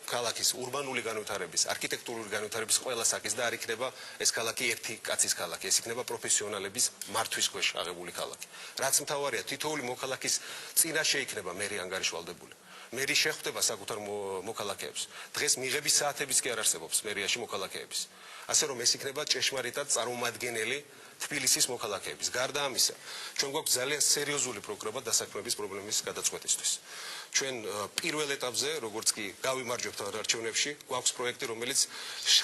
ქალაქის ურბანული განვითარების, არქიტექტურული განვითარების ყველა საკითხს და არ იქნება ეს ქალაქი ერთი კაცის ქალაქი, ეს იქნება პროფესიონალების მართვის ქვეშ აღებული ქალაქი. რაც მთავარია, თითოეული მოქალაქის წინაშე იქნება მერი ანგარიშვალდებული. მერი შეხვდება საკუთარ მოქალაქეებს. დღეს მიღების საათებიც კი არ არსებობს მერიაში მოქალაქეების. ასე რომ ეს იქნება ჭეშმარიტად წარმომადგენელი თბილისის მოქალაქეების. გარდა ამისა, ჩვენ გვაქვს ძალიან სერიოზული პროგრამა დასაქმების პრობლემის გადაწყვეტისთვის. ჩვენ პირველ ეტაპზე, როგორც კი გავიმარჯვებთ არჩევნებში, გვაქვს პროექტი, რომელიც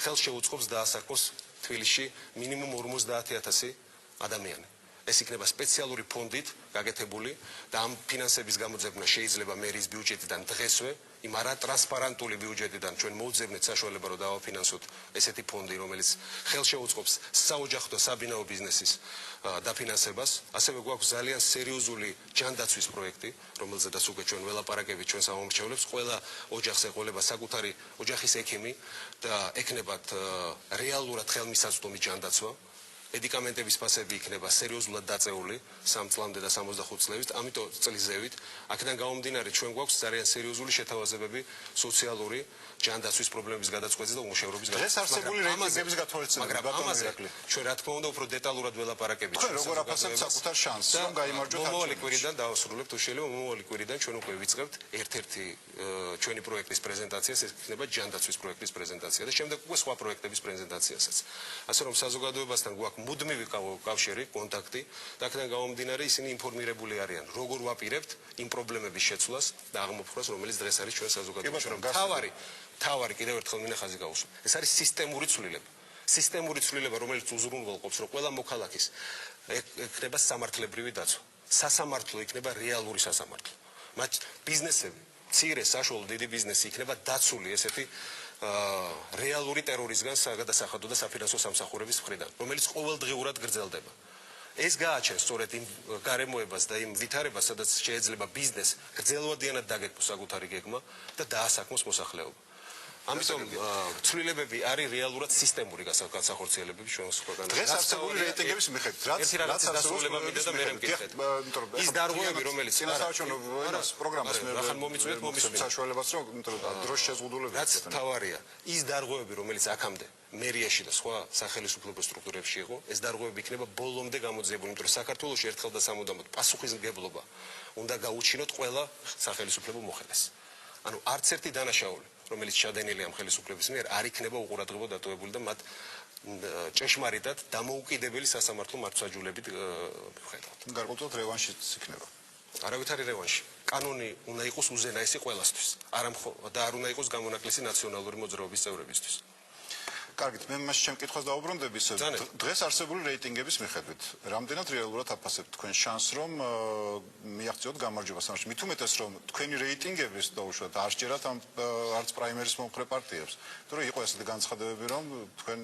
ხელს შეუწყობს დაასაქმოს თბილისში მინიმუმ 50,000 ადამიანი. ეს იქნება სპეციალური ფონდით გაკეთებული და ამ ფინანსების გამოძებნა შეიძლება მერის ბიუჯეტიდან დღესვე, იმ არატრანსპარენტული ბიუჯეტიდან ჩვენ მოვძებნეთ საშუალება რომ დავაფინანსოთ ესეთი ფონდი, რომელიც ხელშეუწყობს საოჯახო და საბინაო ბიზნესის დაფინანსებას. ასევე გვაქვს ძალიან სერიოზული ჯანდაცვის პროექტი, რომელზედაც უკვე ჩვენ ველაპარაკებით ჩვენ სამომრჩევლებს, ყველა ოჯახს ეყოლება საკუთარი ოჯახის ექიმი და ეკნებათ რეალურად ხელმისაწვდომი ჯანდაცვა. Medicamentevis ფასები იქნება სერიოზულად დაწეული 3 წლამდე და 65 წლებით, ამიტომ წლიზევით, აქედან გამომდინარე ჩვენ გვაქვს ძალიან სერიოზული შეთავაზებები სოციალური ჯანდაცვის პრობლემების გადაწყვეტის და უმუშევრობის გადაწყვეტის. ეს არსებული რეიტინგების გათვალისწინებით, მაგრამ ამაზე ჩვენ რა თქმა უნდა უფრო დეტალურად ველაპარაკებით. თქვენ როგორ აფასებთ საკუთარ შანსს, რომ გაიმარჯვოთ არჩევნებში? მომავალი კვირიდან დავასრულებთ, თუ შეიძლება მომავალი კვირიდან ჩვენ უკვე ვიწყებთ ერთ-ერთი ჩვენი პროექტის პრეზენტაციას, ეს იქნება ჯანდაცვის პროექტის პრეზენტაცია და შემდეგ უკვე სხვა პროექტების პრეზენტაციასაც. ასე რომ საზოგადოებასთან გვაქვს მუდმივი კავშირი, კონტაქტი და აქედან გამომდინარე ისინი ინფორმირებული არიან, როგორ ვაპირებთ იმ პრობლემების შეცვლას და აღმოფხვრას, რომელიც დღეს არის ჩვენ საზოგადოებაში. რომ თავარი კიდევ ერთხელ მინახაზი გავუსვა. ეს არის სისტემური ცვლილება. სისტემური ცვლილება, რომელიც უზრუნველყოფს, რომ ყველა მოქალაქის ექნება სამართლებრივი დაცვა. სასამართლო იქნება რეალური სასამართლო. მათ ბიზნესები, მცირე, საშუალო, დიდი ბიზნესი იქნება დაცული ესეთი რეალური ტერორიზმგან გადასახადო და საფინანსო სამსახურების მხრიდან, რომელიც ყოველდღიურად გრძელდება. ეს გააჩენს სწორედ იმ გარემოებას და იმ ვითარებას, სადაც შეიძლება ბიზნეს გრძელვადიანად დაგეგმოს საკუთარი გეგმა და დაასაქმოს მოსახლეობა. ამიტომ ცვლილებები არის რეალურად სისტემური განსახორციელებები ჩვენ სხვაგან. დღეს არსებული რეიტინგების მიხედვით, რაც დასრულება მინდა და მე მკითხეთ. ის დარღვევები, რომელიც წინასაარჩევნო პროგრამას ახალ მომიწვიეთ საშუალებას, რომ დროშ შეზღუდულები რაც თავარია, ის დარღვევები, რომელიც აქამდე მერიაში და სხვა სახელმწიფო სტრუქტურებში იყო, ეს დარღვევები იქნება ბოლომდე გამოძიებული, იმიტომ რომ საქართველოში ერთხელ და სამუდამოდ პასუხისმგებლობა უნდა გაუჩინოთ ყველა სახელმწიფო მოხელეს. ანუ არც ერთი დანაშაული რომელიც შადენილია ამ ხელისუფლების მიერ არ იქნება უყურადღებო დატოვებული და მათ ჭეშმარიტად დამოუკიდებელი სასამართლო მართვსაჯულებით ვხედავთ. გარკვეულწილად რევანშიც იქნება. არავითარი რევანში. კანონი უნდა იყოს უზენაესი ყველასთვის. და არ უნდა იყოს გამონაკლისი ნაციონალური მოძრაობის წევრებისთვის. კარგით, მე მას ჩემ კითხვას დავუბრუნდები ისე. დღეს არსებული რეიტინგების მიხედვით, რამდენად რეალურად აფასებთ თქვენ შანსს, რომ მიაღწიოთ გამარჯვება სამში? მით უმეტეს, რომ თქვენი რეიტინგების დაუშვათ არ სჯერათ ამ არც პრაიმერის მომხრე პარტიებს. თუ იყო ესეთი განცხადებები, რომ თქვენ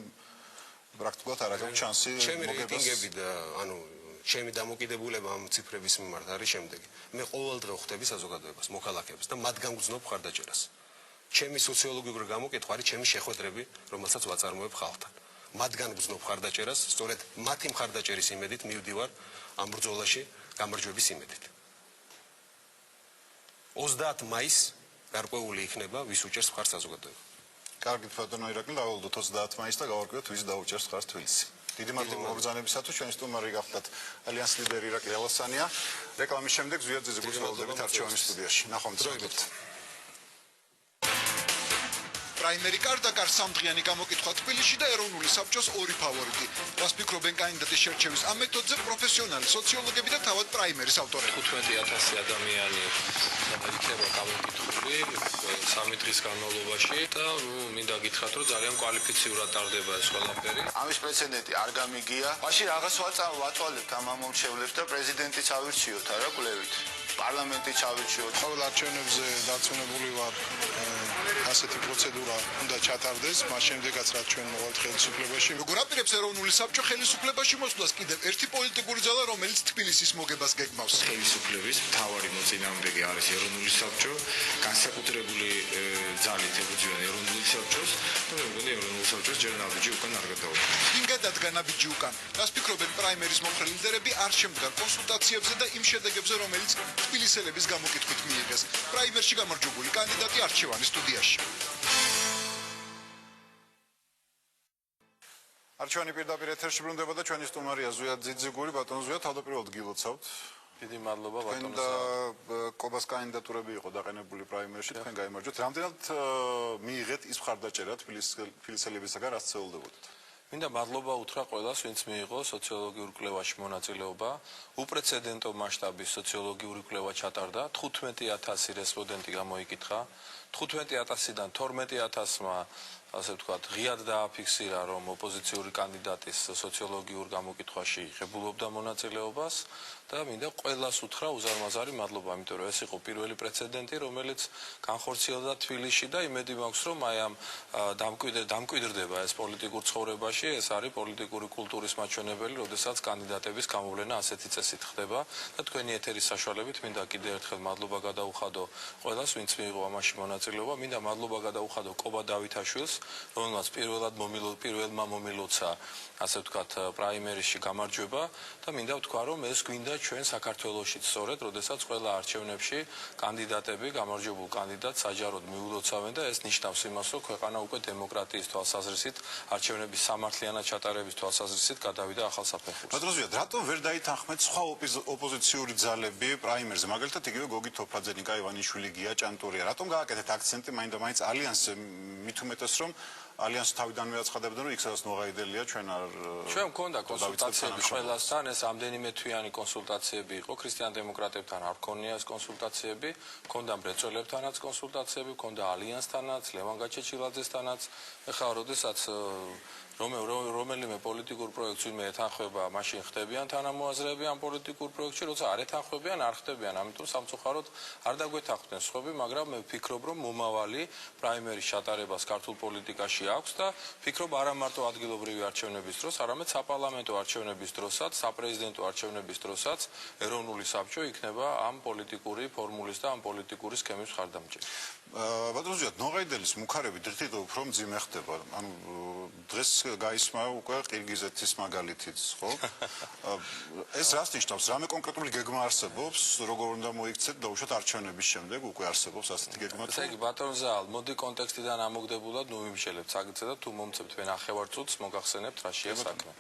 პრაქტიკულად არ აქვს შანსი ჩემი რეიტინგები და ანუ ჩემი დამოკიდებულება ამ ციფრების მიმართ არის შემდეგი. მე ყოველდღე ხვდები საზოგადოებას, მოქალაქეებს და მათგან გძნობ მხარდაჭერას. ჩემი სოციოლოგიური გამოკითხვა არის ჩემი შეხვედრები, რომელსაც ვაწარმოებ ხალხთან. მათგან გძნობ მხარდაჭერას, სწორედ მათი მხარდაჭერის იმედით მივდივარ ამ ბრძოლაში გამარჯვების იმედით. 30 მაისს გარკვეული იქნება ვის უჭერს მხარს საზოგადოება. კარგით, ბატონო ირაკლი, დავალოდოთ 30 მაისს და გავარკვიოთ ვის დაუჭერს მხარს თბილისში. დიდი მადლობა მოგზაურობისათვის, ჩვენი სტუმარი გახდათ ალიანს ლიდერი ირაკლი ალასანია. რეკლამის შემდეგ ზვიად ძეძეგულის მოვიდებით არჩევანის სტუდიაში. ნახვამდის. პრაიმერი კარდაკარ სამდღიანი გამოკითხვა თბილისში და ეროვნული საბჭოს ორი ფავორიტი. რას ფიქრობენ კანდიდატის შერჩევის ამ მეთოდზე პროფესიონალი სოციოლოგები და თავად პრაიმერის ავტორები. 15,000 ადამიანი იქნება გამოკითხული 3 დღის განმავლობაში და მინდა გითხრათ, რომ ძალიან კვალიფიციური ტარდება ეს ყველაფერი. ამის პრეცედენტი არ გამიგია. მაშინ რაღაც ვაწვალებთ ამ მომრჩევლებს და პრეზიდენტიც ავირჩიოთ, არა კვლევით. პარლამენტი ჩავირჩიოთ. ყოველ არჩევნებზე დარწმუნებული ვარ, ასეთი პროცედურა უნდა ჩატარდეს, მას შემდეგაც რაც ჩვენ მოვალთ ხელისუფლებაში. როგორ აპირებს ეროვნული საბჭო ხელისუფლებაში მოსვლას კიდევ ერთი პოლიტიკური ძალა, რომელიც თბილისის მოგებას გეგმავს. ხელისუფლების მთავარი მოწინააღმდეგე არის ეროვნული საბჭო, განსაკუთრებული ძალით ებრძვიან ეროვნული საბჭოს და მე მგონი ეროვნული საბჭოს ჯერ ნაბიჯი უკან არ გადაუდგა. ვინ გადადგა ნაბიჯი უკან? რას ფიქრობენ პრაიმერის მომხრე ლიდერები არ შემდგარ კონსულტაციებზე და იმ შედეგებზე, რომელიც თბილისელების გამოკითხვით მიიღეს. პრაიმერში გამარჯვებული კანდიდატი არჩევანის სტუდიაში. არჩევანი პირდაპირ ეთერში ბრუნდება და ჩვენი სტუმარია ზვიად ძიძიგური, ბატონ ზვიად, თავდაპირველად გილოცავთ. დიდი მადლობა ბატონო. და კობას კანდიდატურები იყო დაყენებული პრაიმერში, თქვენ გაიმარჯვეთ. რამდენად მიიღეთ ის მხარდაჭერა თბილისელებისაგან, რაც ცდილობდით? მინდა მადლობა უთხრა ყველას, ვინც მიიღო სოციოლოგიურ კვლევაში მონაწილეობა. უპრეცედენტო მასშტაბის სოციოლოგიური კვლევა ჩატარდა, 15,000 რესპონდენტი გამოიკითხა. 15,000-დან 12,000-მა ასე ვთქვათ, ღიად დააფიქსირა, რომ ოპოზიციური კანდიდატის სოციოლოგიურ გამოკითხვაში ღებულობდა მონაწილეობას და მინდა ყველას უთხრა უზარმაზარი მადლობა, იმიტომ რომ ეს იყო პირველი პრეცედენტი, რომელიც განხორციელდა თბილისში და იმედი მაქვს, რომ აი ამ დამკვიდრდება ეს პოლიტიკურ ცხოვრებაში, ეს არის პოლიტიკური კულტურის მაჩვენებელი, როდესაც კანდიდატების გამოვლენა ასეთი წესით ხდება და თქვენი ეთერის საშუალებით მინდა კიდევ ერთხელ მადლობა გადაუხადო ყველას, ვინც მიიღო ამაში მონაწილეობა, მინდა მადლობა გადაუხადო კობა დავითაშვილს, რომელმაც პირველმა მომილოცა, ასე ვთქვათ, პრაიმერისში გამარჯვება და მინდა ვთქვა, რომ ეს გვინდა ჩვენ საქართველოშიც სწორედ, როდესაც ყველა არჩევნებში კანდიდატები, გამარჯვებულ კანდიდატს საჯაროდ მიულოცავენ და ეს ნიშნავს იმას, რომ ქვეყანა უკვე დემოკრატიის თვალსაზრისით, არჩევნების სამართლიანად ჩატარების თვალსაზრისით გადავიდა ახალ საფეხურს. ბატონო, რატომ ვერ დაითანხმეთ სხვა ოპოზიციური ძალები პრაიმერზე, მაგალითად იგივე გოგი თოფაძე, ნიკა ივანიშვილი, გია ჭანტურია, რატომ გააკეთეთ აქცენტი მაინდა-მაინც ალიანსზე, მით უმეტეს რომ ალიანსი თავიდანვე აცხადებდა, რომ იქ სადაც ნოღაიდელია, ჩვენ მქონდა კონსულტაციები ყველასთან, ეს ამდენიმე თვიანი კონსულტაციები იყო, ქრისტიან დემოკრატებთან არ მქონია ეს კონსულტაციები, მქონდა მრეწველებთანაც კონსულტაციები, მქონდა ალიანსთანაც, ლევან გაჩეჩილაძესთანაც, ეხლა როდესაც რომელიმე პოლიტიკურ პროექტს ვინმე ეთანხმება, მაშინ ხდებიან თანამოაზრეები ამ პოლიტიკურ პროექტში, როცა არ ეთანხმებიან, არ ხდებიან, ამიტომ სამწუხაროდ არ დაგვეთანხმდნენ სხვები, მაგრამ მე ვფიქრობ, რომ მომავალი პრაიმერის ჩატარებას ქართულ პოლიტიკაში აქვს და ვფიქრობ არა მარტო ადგილობრივი არჩევნების დროს, არამედ საპარლამენტო არჩევნების დროსაც, საპრეზიდენტო არჩევნების დროსაც ეროვნული საბჭო იქნება ამ პოლიტიკური ფორმულის და ამ პოლიტიკური სქემის მხარდამჭერი. ბატონო ზიად, ნოღაიდელის მუქარები დღით უფრო მძიმე ხდება. ანუ დღეს გაისმა უკვე ყირგიზეთის მაგალითიც, ხო? ეს რას ნიშნავს? რამე კონკრეტული გეგმა არსებობს, როგორ უნდა მოიქცეთ დაუშვათ არჩევნების შემდეგ უკვე არსებობს ასეთი გეგმა? ესე იგი, ბატონ ზაალ, მოდი კონტექსტიდან ამოგდებულად ნუვიმშელებთ საკითხზე და თუ მომწევთ მე ნახევარწუთს მოგახსენებთ რაშია საქმე.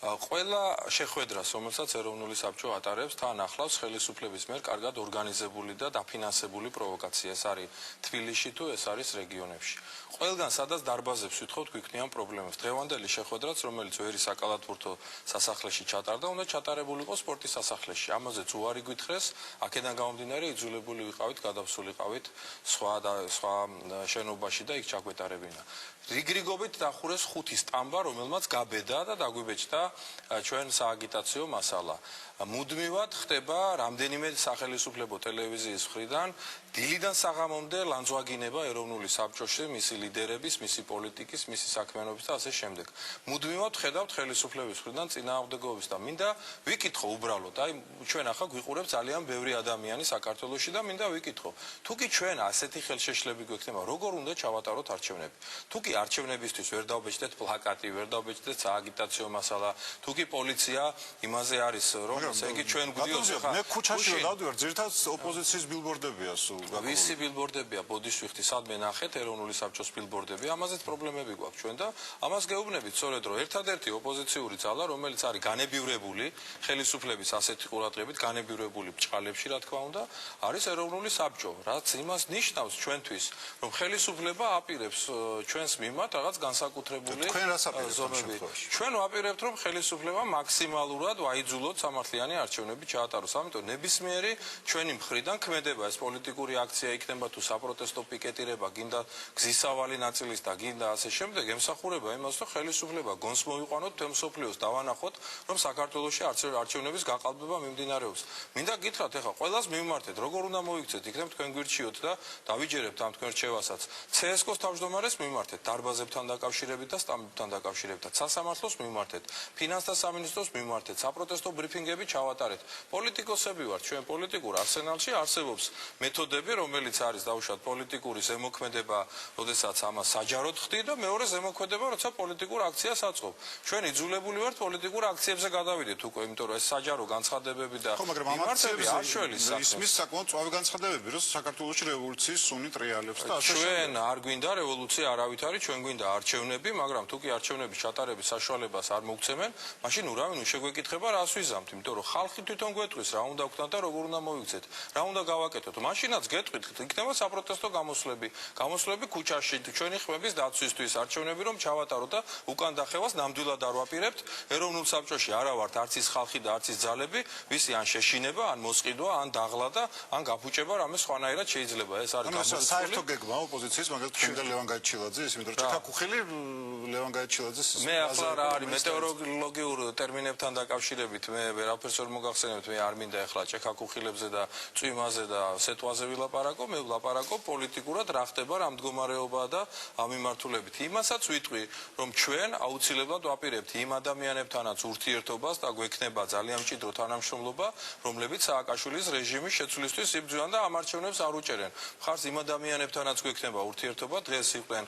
ყველა შეხვედრას, რომელსაც ეროვნული საბჭო ატარებს, თან ახლავს ხელისუფლების მიერ კარგად ორგანიზებული და დაფინანსებული პროვოკაცია. ეს არის თბილისში თუ ეს არის რეგიონებში. ყველგან სადაც დარბაზებს ვითხოვთ გვიქმნიან პრობლემებს. დღევანდელი შეხვედრაც, რომელიც ვერი საკალათბურთო სასახლეში ჩატარდა, უნდა ჩატარებული იყოს სპორტის სასახლეში. ამაზეც უარი გვითხრეს, აქედან გამომდინარე იძულებული ვიყავით, გადავსულიყავით სხვა შენობაში და იქ ჩაგვეტარებინა. რიგრიგობით დახურეს 5 სტამბა, რომელმაც გაბედა და დაგვიბეჭდა ჩვენ სააგიტაციო მასალა. მუდმივად ხდება რამდენიმე სახელისუფლებო ტელევიზიის მხრიდან დილიდან საღამომდე ლანძვაგინება ეროვნული საბჭოში, მისი ლიდერების, მისი პოლიტიკის, მისი საქმიანობის და ასე შემდეგ. მუდმივად ხედავთ ხელისუფლების მხრიდან წინააღმდეგობის და მინდა ვიკითხო უბრალოდ, აი ჩვენ ახლა გვიყურებს ძალიან ბევრი ადამიანი საქართველოში და მინდა ვიკითხო, თუ კი ჩვენ ასეთი ხელშეშლები გვექნება, როგორ უნდა ჩავატაროთ არჩევნები? თუ კი არჩევნებისთვის ვერ დავბეჭდეთ პლაკატი, ვერ დავბეჭდეთ სააგიტაციო მასალა, თუ კი პოლიცია იმაზე არის, რომ ესე იგი ჩვენ გვდიოს ახლა მე ქუჩაში დავდივარ, ძირითადად ოპოზიციის ბილბორდებია სულ. ვისი ბილბორდებია? ბოდიშვიხტი, სადმე ნახეთ ეროვნული საბჭოს ბილბორდები, ამაზეც პრობლემები გვაქვს ჩვენ და ამას გეუბნებით სწორედ, რომ ერთადერთი ოპოზიციური ძალა, რომელიც არის განებივრებული ხელისუფლების ასეთი ყურადღებით, განებივრებული ბჭყალებში, რა თქმა უნდა, არის ეროვნული საბჭო, რაც იმას ნიშნავს ჩვენთვის, რომ ხელისუფლება აპირებს ჩვენს მიმართ რაღაც განსაკუთრებული ზომები. ჩვენ ვაპირებთ, რომ ხელისუფლება მაქსიმალურად ვაიძულოთ სამართლიანი არჩევნები ჩაატაროს. ამიტომ ნებისმიერი ჩვენი მხრიდან ქმედება ეს პოლიტიკური აქცია იქნება თუ საპროტესტო პიკეტირება, გინდა გზისავალი ნაწილის და გინდა ასე შემდეგ, ემსახურება იმას, რომ ხელისუფლება გონს მოიყვანოთ თემ მსოფლიოს დავანახოთ, რომ საქართველოში არჩევნების გაყალბება მიმდინარეობს. მინდა გითხრათ, ეხლა ყველას მივმართეთ, როგორ უნდა მოიქცეთ, იქნებ თქვენ გვირჩიოთ და დავიჯერებთ ამ თქვენ რჩევასაც. CSKO-ს თავმჯდომარეს მივმართეთ, დარბაზებთან დაკავშირებით და სტამბებთან დაკავშირებით, სასამართლოს მივმართეთ, ფინანსთა სამინისტროს მივმართეთ, საპროტესტო ბრიფინგები ჩავატარეთ. პოლიტიკოსები ვართ, ჩვენ პოლიტიკურ არსენალში არსებობს მეთოდები, რომელიც არის დაუშვათ პოლიტიკური ზემოქმედება, როდესაც ამას საჯაროდ ხდით და მეორე ზემოქმედება, როცა პოლიტიკურ აქციას აწყობ. ჩვენ იძულებული ვართ პოლიტიკურ აქციებზე გადავიდეთ უკვე, იმიტომ რომ ეს საჯარო განცხადებები და მიმართები არ შველის საქმეს. ისმის საკმაოდ წვავი განცხადებები, რომ საქართველოში რევოლუციის სუნი ტრიალებს და ასე ჩვენ არ გვინდა რევოლუცია, არავით არის, ჩვენ გვინდა არჩევნები, მაგრამ თუ კი არჩევნების ჩატარების საშუალებას არ მოგცემენ, მაშინ ურავინ შეგვეკითხება რას ვიზამთ, იმიტომ იმიტომ რომ ხალხი თვითონ გვეტყვის რა უნდა ვქნათ და როგორ უნდა მოვიქცეთ, რა უნდა გავაკეთოთ. მაშინაც გეტყვით, იქნება საპროტესტო გამოსვლები ქუჩაში, ჩვენი ხმების დაცვისთვის, არჩევნები რომ ჩავატაროთ და უკან დახევას ნამდვილად არ ვაპირებთ. ეროვნულ საბჭოში არა ვართ არც ის ხალხი და არც ის ძალები, ვისი ან შეშინება, ან მოსყიდვა, ან დაღლა და ან გაფუჭება რამე სხვანაირად შეიძლება. ეს არის გამოსული. საერთო გეგმა ოპოზიციის მაგალითად თქვენ და ლევან გაჩილაძის, იმიტომ რომ ჩაქუხილი ლევან გაჩილაძის მე ახლა რა არის მეტეოროლოგიურ ტერმინებთან დაკავშირებით მე ვერაფერს ვერ მოგახსენებთ მე არ მინდა ახლა ჩაქუხილებზე და წვიმაზე და სეტვაზე ვილაპარაკო მე ვლაპარაკო პოლიტიკურად რა ხდება რა მდგომარეობაა და ამ მიმართულებით იმასაც ვიტყვი რომ ჩვენ აუცილებლად ვაპირებთ იმ ადამიანებთანაც ურთიერთობას და გვექნება ძალიან მჭიდრო თანამშრომლობა რომლებიც სააკაშვილის რეჟიმის შეცვლისთვის იბრძვიან და ამ არჩევნებს არ უჭერენ მხარს იმ ადამიანებთანაც გვექნება ურთიერთობა დღეს იყვნენ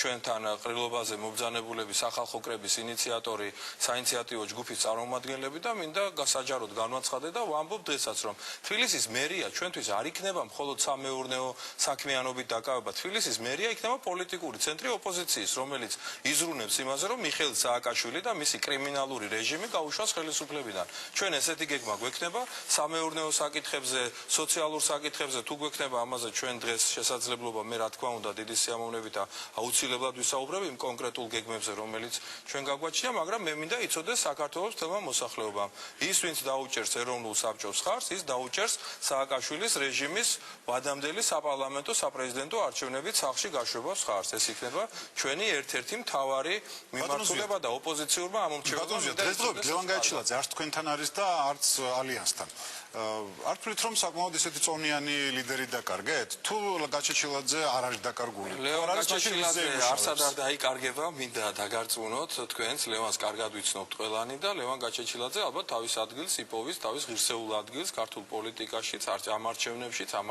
ჩვენთან ყრილობაზე მობრძანებულები სახალხო კრების ინიციატორი საინიციატივო ჯგუფის წარმომადგენლები და მინდა გასაჯაროდ განვაცხადე და ვამბობ დღესაც რომ თბილისის მერია ჩვენთვის არ იქნება მხოლოდ სამეურნეო საქმიანობით დაკავება თბილისის მერია იქნება პოლიტიკური ცენტრი ოპოზიციის რომელიც იზრუნებს იმაზე რომ მიხეილ სააკაშვილი და მისი კრიმინალური რეჟიმი გაუშვას ხელისუფლებიდან ჩვენ ესეთი გეგმა გვექნება სამეურნეო საკითხებზე სოციალურ საკითხებზე თუ გვექნება ამაზე ჩვენ დღეს შესაძლებლობა მე რა თქმა უნდა დიდი სიამოვნებით და აუცილებლად ვისაუბრებ იმ კონკრეტულ გეგმებზე რომელიც ჩვენ გაგვაჩნია მაგრამ მე მინდა იცოდეს საქართველოს თემა მოსახლეობამ ის ვინც დაუჭერს ეროვნულ საბჭოს ხარს ის დაუჭერს სააკაშვილის რეჟიმის ვადამდელი საპარლამენტო საპრეზიდენტო არჩევნებით სახლში გაშვებას ხარს ეს იქნება ჩვენი ერთ-ერთი მთავარი მიმართულება და ოპოზიციურმა ამომრჩეველმა დღესდღეობით ლევან გაჩილაძე არც თქვენთან არის და არც ალიანსთან არ თვლით რომ საკმაოდ ისეთი წონიანი ლიდერი დაკარგეთ თუ გაჩილაძე არ არის დაკარგული ლევან გაჩილაძე არსად არ დაიკარგება მინდა დაგარწმუნოთ თქვენს ლევანს კარგად ვიცნობთ ყველანი და ლევან გაჩილაძე ალბათ თავის ადგილს იპოვის თავის ღირსეულ ადგილს ქართულ პოლიტიკაშიც ამ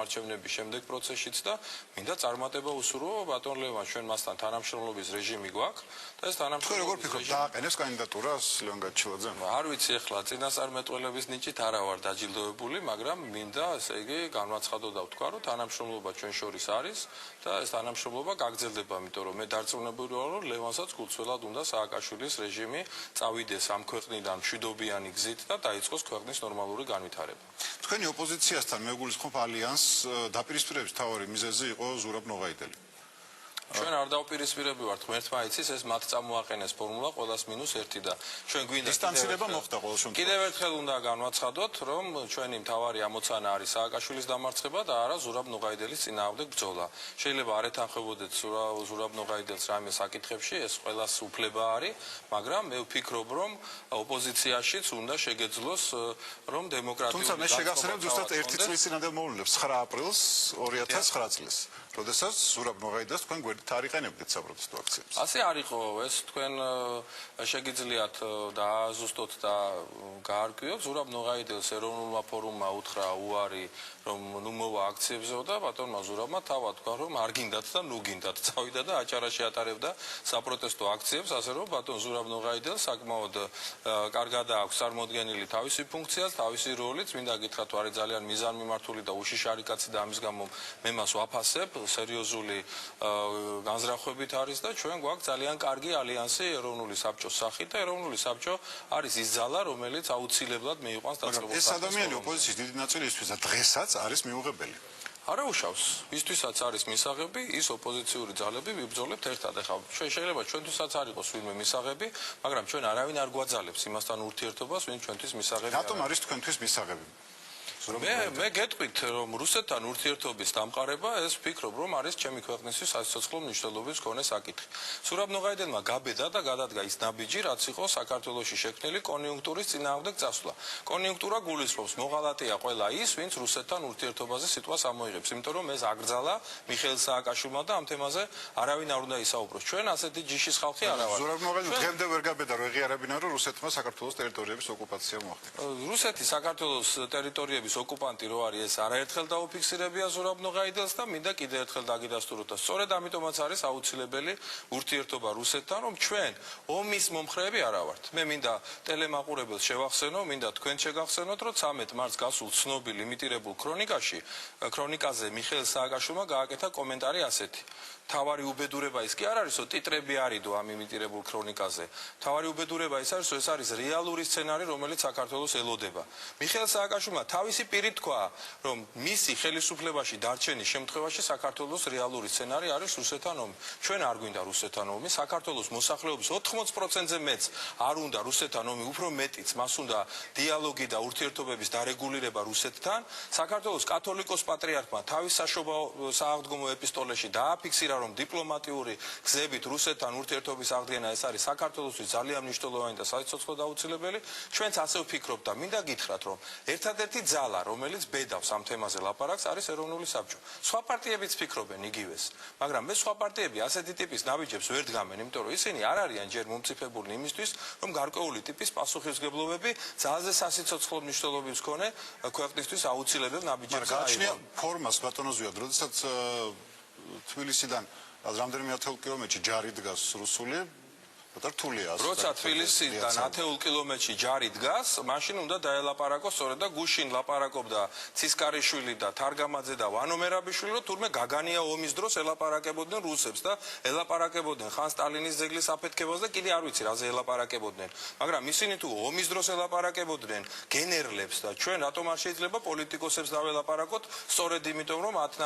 არჩევნების შემდეგ პროცესშიც და მინდა წარმატება უსურვო ბატონ ლევან ჩვენ მასთან თანამშრომლობის რეჟიმი გვაქვს და ეს თანამშრომლობა როგორ ფიქრობთ დააყენებს კანდიდატურას ლევან გაჩილაძემ არ ვიცი ახლა წინასწარმეტყველების ნიჭით არა ვარ დაჯილდოებული მაგრამ მინდა ესე იგი განვაცხადო და ვთქვა რომ თანამშრომლობა ჩვენ შორის არის და ეს თანამშრომლობა გაგრძელდება იმიტომ რომ მე დარწმუნებული ვარ რომ ლევანსაც გულწრფელად უნდა სააკაშვილის რეჟიმი წავიდეს ამ ქვეყნიდან მშვიდობიანი გზით და დაიწყოს ქვეყნის ნორმალური განვითარება თქვენი ოპოზიციასთან მეგულისხმობ ალიანს დაპირისპირების მთავარი მიზეზი იყო ზურაბ ნოღაიდელი ჩვენ არ დავპირისპირები ვართ ღმერთმა იცის ეს მათ წამოაყენეს ფორმულა ყველას -1 და ჩვენ გვინდა დისტანცირება მოხდა ყოველ შემთხვევაში კიდევ ერთხელ უნდა განვაცხადოთ რომ ჩვენი მთავარი ამოცანა არის სააკაშვილის დამარცხება და არა ზურაბ ნოღაიდელის წინააღმდეგ ბრძოლა შეიძლება არ ეთანხმებოდეთ ზურაბ ნოღაიდელს რაიმე საკითხებში ეს ყველას უფლება არის მაგრამ მე ვფიქრობ რომ ოპოზიციაშიც უნდა შეგეძლოს რომ დემოკრატიული თუმცა მე შეგახსენებ ზუსტად 1 წლის წინანდელ მოვლენებს 9 აპრილს 2009 წლის როდესაც ზურაბ ნოღაიდელს თქვენ გვერდით არიყენებდით საპროტესტო აქციებს. ასე არ იყო, ეს თქვენ შეგიძლიათ დააზუსტოთ და გაარკვიოთ. ზურაბ ნოღაიდელს ეროვნულმა ფორუმმა უთხრა უარი, რომ ნუ მოვა აქციებზეო და ბატონმა ზურაბმა თავად თქვა, რომ არ გინდათ და ნუ გინდათ. წავიდა და აჭარაში ატარებდა საპროტესტო აქციებს, ასე რომ ბატონ ზურაბ ნოღაიდელს საკმაოდ კარგად აქვს წარმოდგენილი თავისი ფუნქციაც, თავისი როლიც. მინდა გითხრათ, თუ არის ძალიან მიზანმიმართული და უშიშარი კაცი და ამის გამო მე მას ვაფასებ. სერიოზული განზრახვებით არის და ჩვენ გვაქვს ძალიან კარგი ალიანსი ეროვნული საბჭოს სახით და ეროვნული საბჭო არის ის ძალა რომელიც აუცილებლად მიიყვანს დაწყებულ ეს ადამიანი ოპოზიციის დიდი ნაწილი ისთვის და დღესაც არის მიუღებელი არა უშავს ისთვისაც არის მისაღები ის ოპოზიციური ძალები ვიბრძოლებთ ერთად ახლა შეიძლება ჩვენთვისაც არ იყოს ვინმე მისაღები მაგრამ ჩვენ არავინ არ გვაძალებს იმასთან ურთიერთობას ვინ ჩვენთვის მისაღები რატომ არის თქვენთვის მისაღები მე გეტყვით რომ რუსეთთან ურთიერთობის დამყარება ეს ვფიქრობ რომ არის ჩემი ქვეყნისთვის სასიცოცხლო მნიშვნელობის მქონე საკითხი. ზურაბ ნოღაიდელმა გაბედა და გადადგა ის ნაბიჯი რაც იყო საქართველოში შექმნილი კონიუნქტურის წინააღმდეგ წასვლა. კონიუნქტურა გულისხმობს მოღალატეა ყველა ის ვინც რუსეთთან ურთიერთობაზე სიტყვას ამოიღებს იმიტომ რომ ეს აკრძალა მიხეილ სააკაშვილმა და ამ თემაზე არავინ არ უნდა ისაუბროს. ჩვენ ასეთი ჯიშის ხალხი არა ვართ. ზურაბ ნოღაიდელი დღემდე ვერ გაბედა რომ ეღიარებინა რომ რუსეთმა საქართველოს ტერიტორიების ოკუპაცია მოახდინა. რუსეთი საქართველოს ტერიტორიების საქართველოს ოკუპანტი რო არის ეს არაერთხელ დაუფიქსირებია ზურაბ ნოღაიდელს და მინდა კიდე ერთხელ დაგიდასტუროთ და სწორედ ამიტომაც არის აუცილებელი ურთიერთობა რუსეთთან, რომ ჩვენ ომის მომხრეები არა ვართ. მე მინდა ტელემაყურებელს შევახსენო, მინდა თქვენ შეგახსენოთ, რომ 13 მარტს გასულ ცნობილ იმიტირებულ ქრონიკაზე მიხეილ სააკაშვილმა გააკეთა კომენტარი ასეთი. თავარი უბედურება ის კი არ არის, რომ ტიტრები არიდო ამ იმიტირებულ ქრონიკაზე. თავარი უბედურება ის არის, რომ ეს არის რეალური სცენარი, რომელიც საქართველოს ელოდება. მიხეილ სააკაშვილმა თავისი პირით თქვა, რომ მისი ხელისუფლებაში დარჩენის შემთხვევაში საქართველოს რეალური სცენარი არის რუსეთთან ომი. ჩვენ არ გვინდა რუსეთთან ომი, საქართველოს მოსახლეობის 80%-ზე მეც არ უნდა რუსეთთან ომი, უფრო მეტიც მას უნდა დიალოგი და ურთიერთობების დარეგულირება რუსეთთან. საქართველოს კათოლიკოს პატრიარქმა თავის სააღდგომო ეპისტოლეში დააფიქსირა, რომ დიპლომატიური გზებით რუსეთთან ურთიერთობის აღდგენა ეს არის საქართველოსთვის ძალიან მნიშვნელოვანი და საიცოცხლო აუცილებელი. ჩვენც ასე ვფიქრობთ და მინდა გითხრათ, რომ ერთადერთი ძალა, რომელიც ბედავს ამ თემაზე ლაპარაკს, არის ეროვნული საბჭო. სხვა პარტიებიც ფიქრობენ იგივეს, მაგრამ მე სხვა პარტიები ასეთი ტიპის ნაბიჯებს ვერ დგამენ, იმიტომ რომ ისინი არ არიან ჯერ მომწიფებულნი იმისთვის, რომ გარკვეული ტიპის პასუხისმგებლობები ძალზე სასიცოცხლო მნიშვნელობის მქონე ქვეყნისთვის აუცილებელ ნაბიჯებს გააჩნია ფორმას ბატონო ზვიად, როდესაც თბილისიდან რამდენიმე 10 კილომეტრში ჯარი დგას რუსული რთულია. როცა თბილისიდან 10 კილომეტრში ჯარი დგას, მაშინ უნდა დაელაპარაკოს სწორედ და გუშინ ლაპარაკობდა ცისკარიშვილი და თარგამაძე და ვანო მერაბიშვილი, რომ თურმე გაგანია ომის დროს ელაპარაკებოდნენ რუსებს და ელაპარაკებოდნენ ხან სტალინის ძეგლის აფეთქებას და კიდე არ ვიცი რაზე ელაპარაკებოდნენ. მაგრამ ისინი თუ ომის დროს ელაპარაკებოდნენ გენერლებს და ჩვენ რატომ არ შეიძლება პოლიტიკოსებს დაველაპარაკოთ, სწორედ იმიტომ რომ 10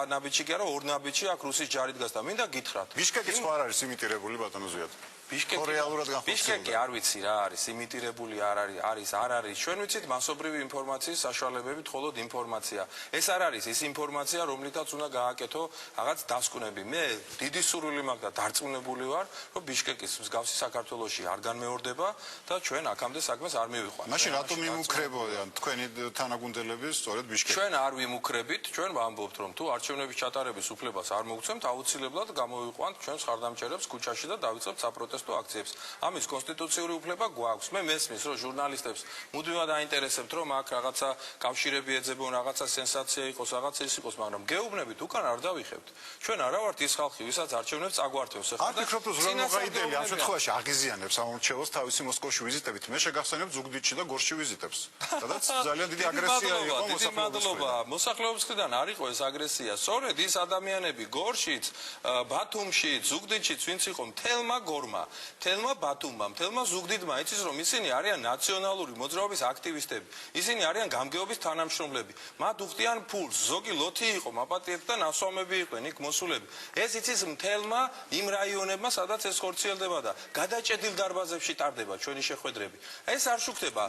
ნაბიჯი კი არა 2 ნაბიჯი აქ რუსის ჯარი დგას და მინდა გითხრათ. ბიშკეკის ხო არ არის იმიტირებული ბატონო ზვიად? ბიშკეკი არ ვიცი რა არის, იმიტირებული არ არის. ჩვენ ვიცით მასობრივი ინფორმაციის საშუალებებით მხოლოდ ინფორმაცია. ეს არ არის ის ინფორმაცია, რომლითაც უნდა გააკეთო რაღაც დასკვნები. მე დიდი სურვილი მაქვს და დარწმუნებული ვარ, რომ ბიშკეკის მსგავსი საქართველოში არ განმეორდება და ჩვენ აქამდე საქმეს არ მივიყვანთ. მაშინ რატომ იმუქრებოდიან თქვენი თანაგუნდელები სწორედ ბიშკეკში? ჩვენ არ ვიმუქრებით, ჩვენ ვამბობთ, რომ თუ არჩევნების ჩატარების უფლებას არ მოგცემთ, აუცილებლად გამოვიყვანთ ჩვენ ხარდამჭერებს ქუჩაში და დავიწყებთ საპროტესტო აქციებს. ამის კონსტიტუციური უფლება გვაქვს. მე მესმის, რომ ჟურნალისტებს მუდმივად აინტერესებთ, რომ აქ რაღაცა კავშირები ეძებონ, რაღაცა სენსაცია იყოს, რაღაცა ის იყოს, მაგრამ გეუბნებით უკან არ დავიხებთ. ჩვენ არა ვართ ის ხალხი, ვისაც არჩევნებს წაგვართვევს. არ ფიქრობთ, რომ ზურაბ ნოღაიდელი ამ შემთხვევაში აღიზიანებს ამორჩევას თავისი მოსკოვში ვიზიტებით. მე შეგახსენებ ზუგდიდში და გორში ვიზიტებს. სადაც ძალიან დიდი აგრესია იყო მოსახლეობისგან. მოსახლეობისგან არ იყო ეს აგრესია. სწორედ ის ადამიანები გორშიც, ბათუმშიც, ზუგდიდშიც, ვინც იყო მთელმა გორმა, მთელმა ბათუმმა, მთელმა ზუგდიდმა იცის, რომ ისინი არიან ნაციონალური მოძრაობის აქტივისტები. ისინი არიან გამგეობის თანამშრომლები. მათ უხდიან ფულს. ზოგი ლოთი იყო, მაპატიეთ და ნასვამები იყვნენ იქ მოსულები. ეს იცის მთელმა იმ რაიონებმა, სადაც ეს ხორციელდება და გადაჭედილ დარბაზებში ტარდება ჩვენი შეხვედრები. ეს არ შუქდება.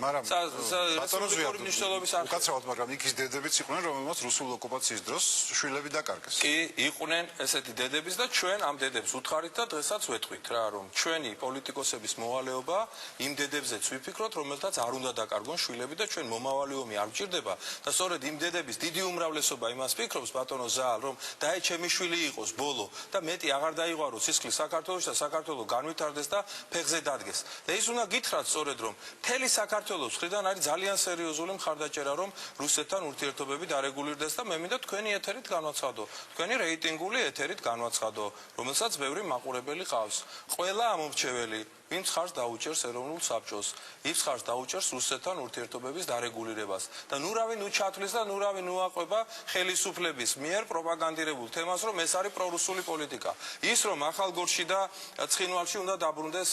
რესპუბლიკური მნიშვნელობის არხი. უკაცრავად, მაგრამ იქ ის დედებიც იყვნენ, რომელმაც რუსულ ოკუპაციის დროს შვილები დაკარგეს. კი, იყვნენ ესეთი დედების და ჩვენ ამ დედებს უთხარით და დღესაც ვეთქვით რა, რომ ჩვენი პოლიტიკოსების მოვალეობა იმ დედებზეც ვიფიქროთ, რომელთაც არ უნდა დაკარგონ შვილები და ჩვენ მომავალი ომი არ გვჭირდება და სწორედ იმ დედების დიდი უმრავლესობა იმას ფიქრობს ბატონო ზაალ, რომ დაე ჩემი შვილი იყოს ბოლო და მეტი აღარ დაიღვაროს სისხლი საქართველოში და საქართველო განვითარდეს და ფეხზე დადგეს. და ის უნდა გითხრათ სწორედ, რომ მთელი საქართველოს მხრიდან არის ძალიან სერიოზული მხარდაჭერა, რომ რუსეთთან ურთიერთობები დარეგულირდეს და მე მინდა თქვენი ეთერით განვაცხადო, თქვენი რეიტინგული ეთერით განვაცხადო, რომელსაც ბევრი მაყურებელი ყავს. ყველა ამომრჩეველი, ვინც ხარს დაუჭერს ეროვნულ საბჭოს, ის ხარს დაუჭერს რუსეთთან ურთიერთობების დარეგულირებას და ნურავი ნუ ჩათვლის და ნურავი ნუ აყვება ხელისუფლების მიერ პროპაგანდირებულ თემას, რომ ეს არის პრორუსული პოლიტიკა. ის რომ ახალგორში და ცხინვალში უნდა დაბრუნდეს,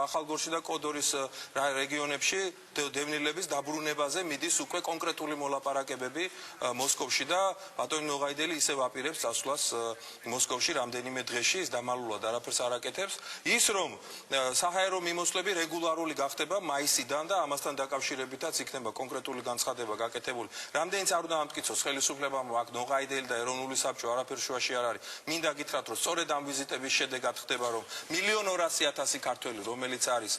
ახალგორში და კოდორის რეგიონებში დევნილების დაბრუნებაზე მიდის უკვე კონკრეტული მოლაპარაკებები მოსკოვში და ბატონი ნოღაიდელი ისევ აპირებს წასვლას მოსკოვში რამდენიმე დღეში, ის დამალულად არაფერს არ აკეთებს. ის რომ საჰაერო მიმოსვლები რეგულარული გახდება მაისიდან და ამასთან დაკავშირებითაც იქნება კონკრეტული განცხადება გაკეთებული. რამდენიც არ უნდა ამტკიცოს ხელისუფლებამ აქ ნოღაიდელი და ეროვნული საბჭო არაფერ შუაში არ არის. მინდა გითხრათ, რომ სწორედ ამ ვიზიტების შედეგად ხდება, რომ 1,200,000 ქართველი, რომელიც არის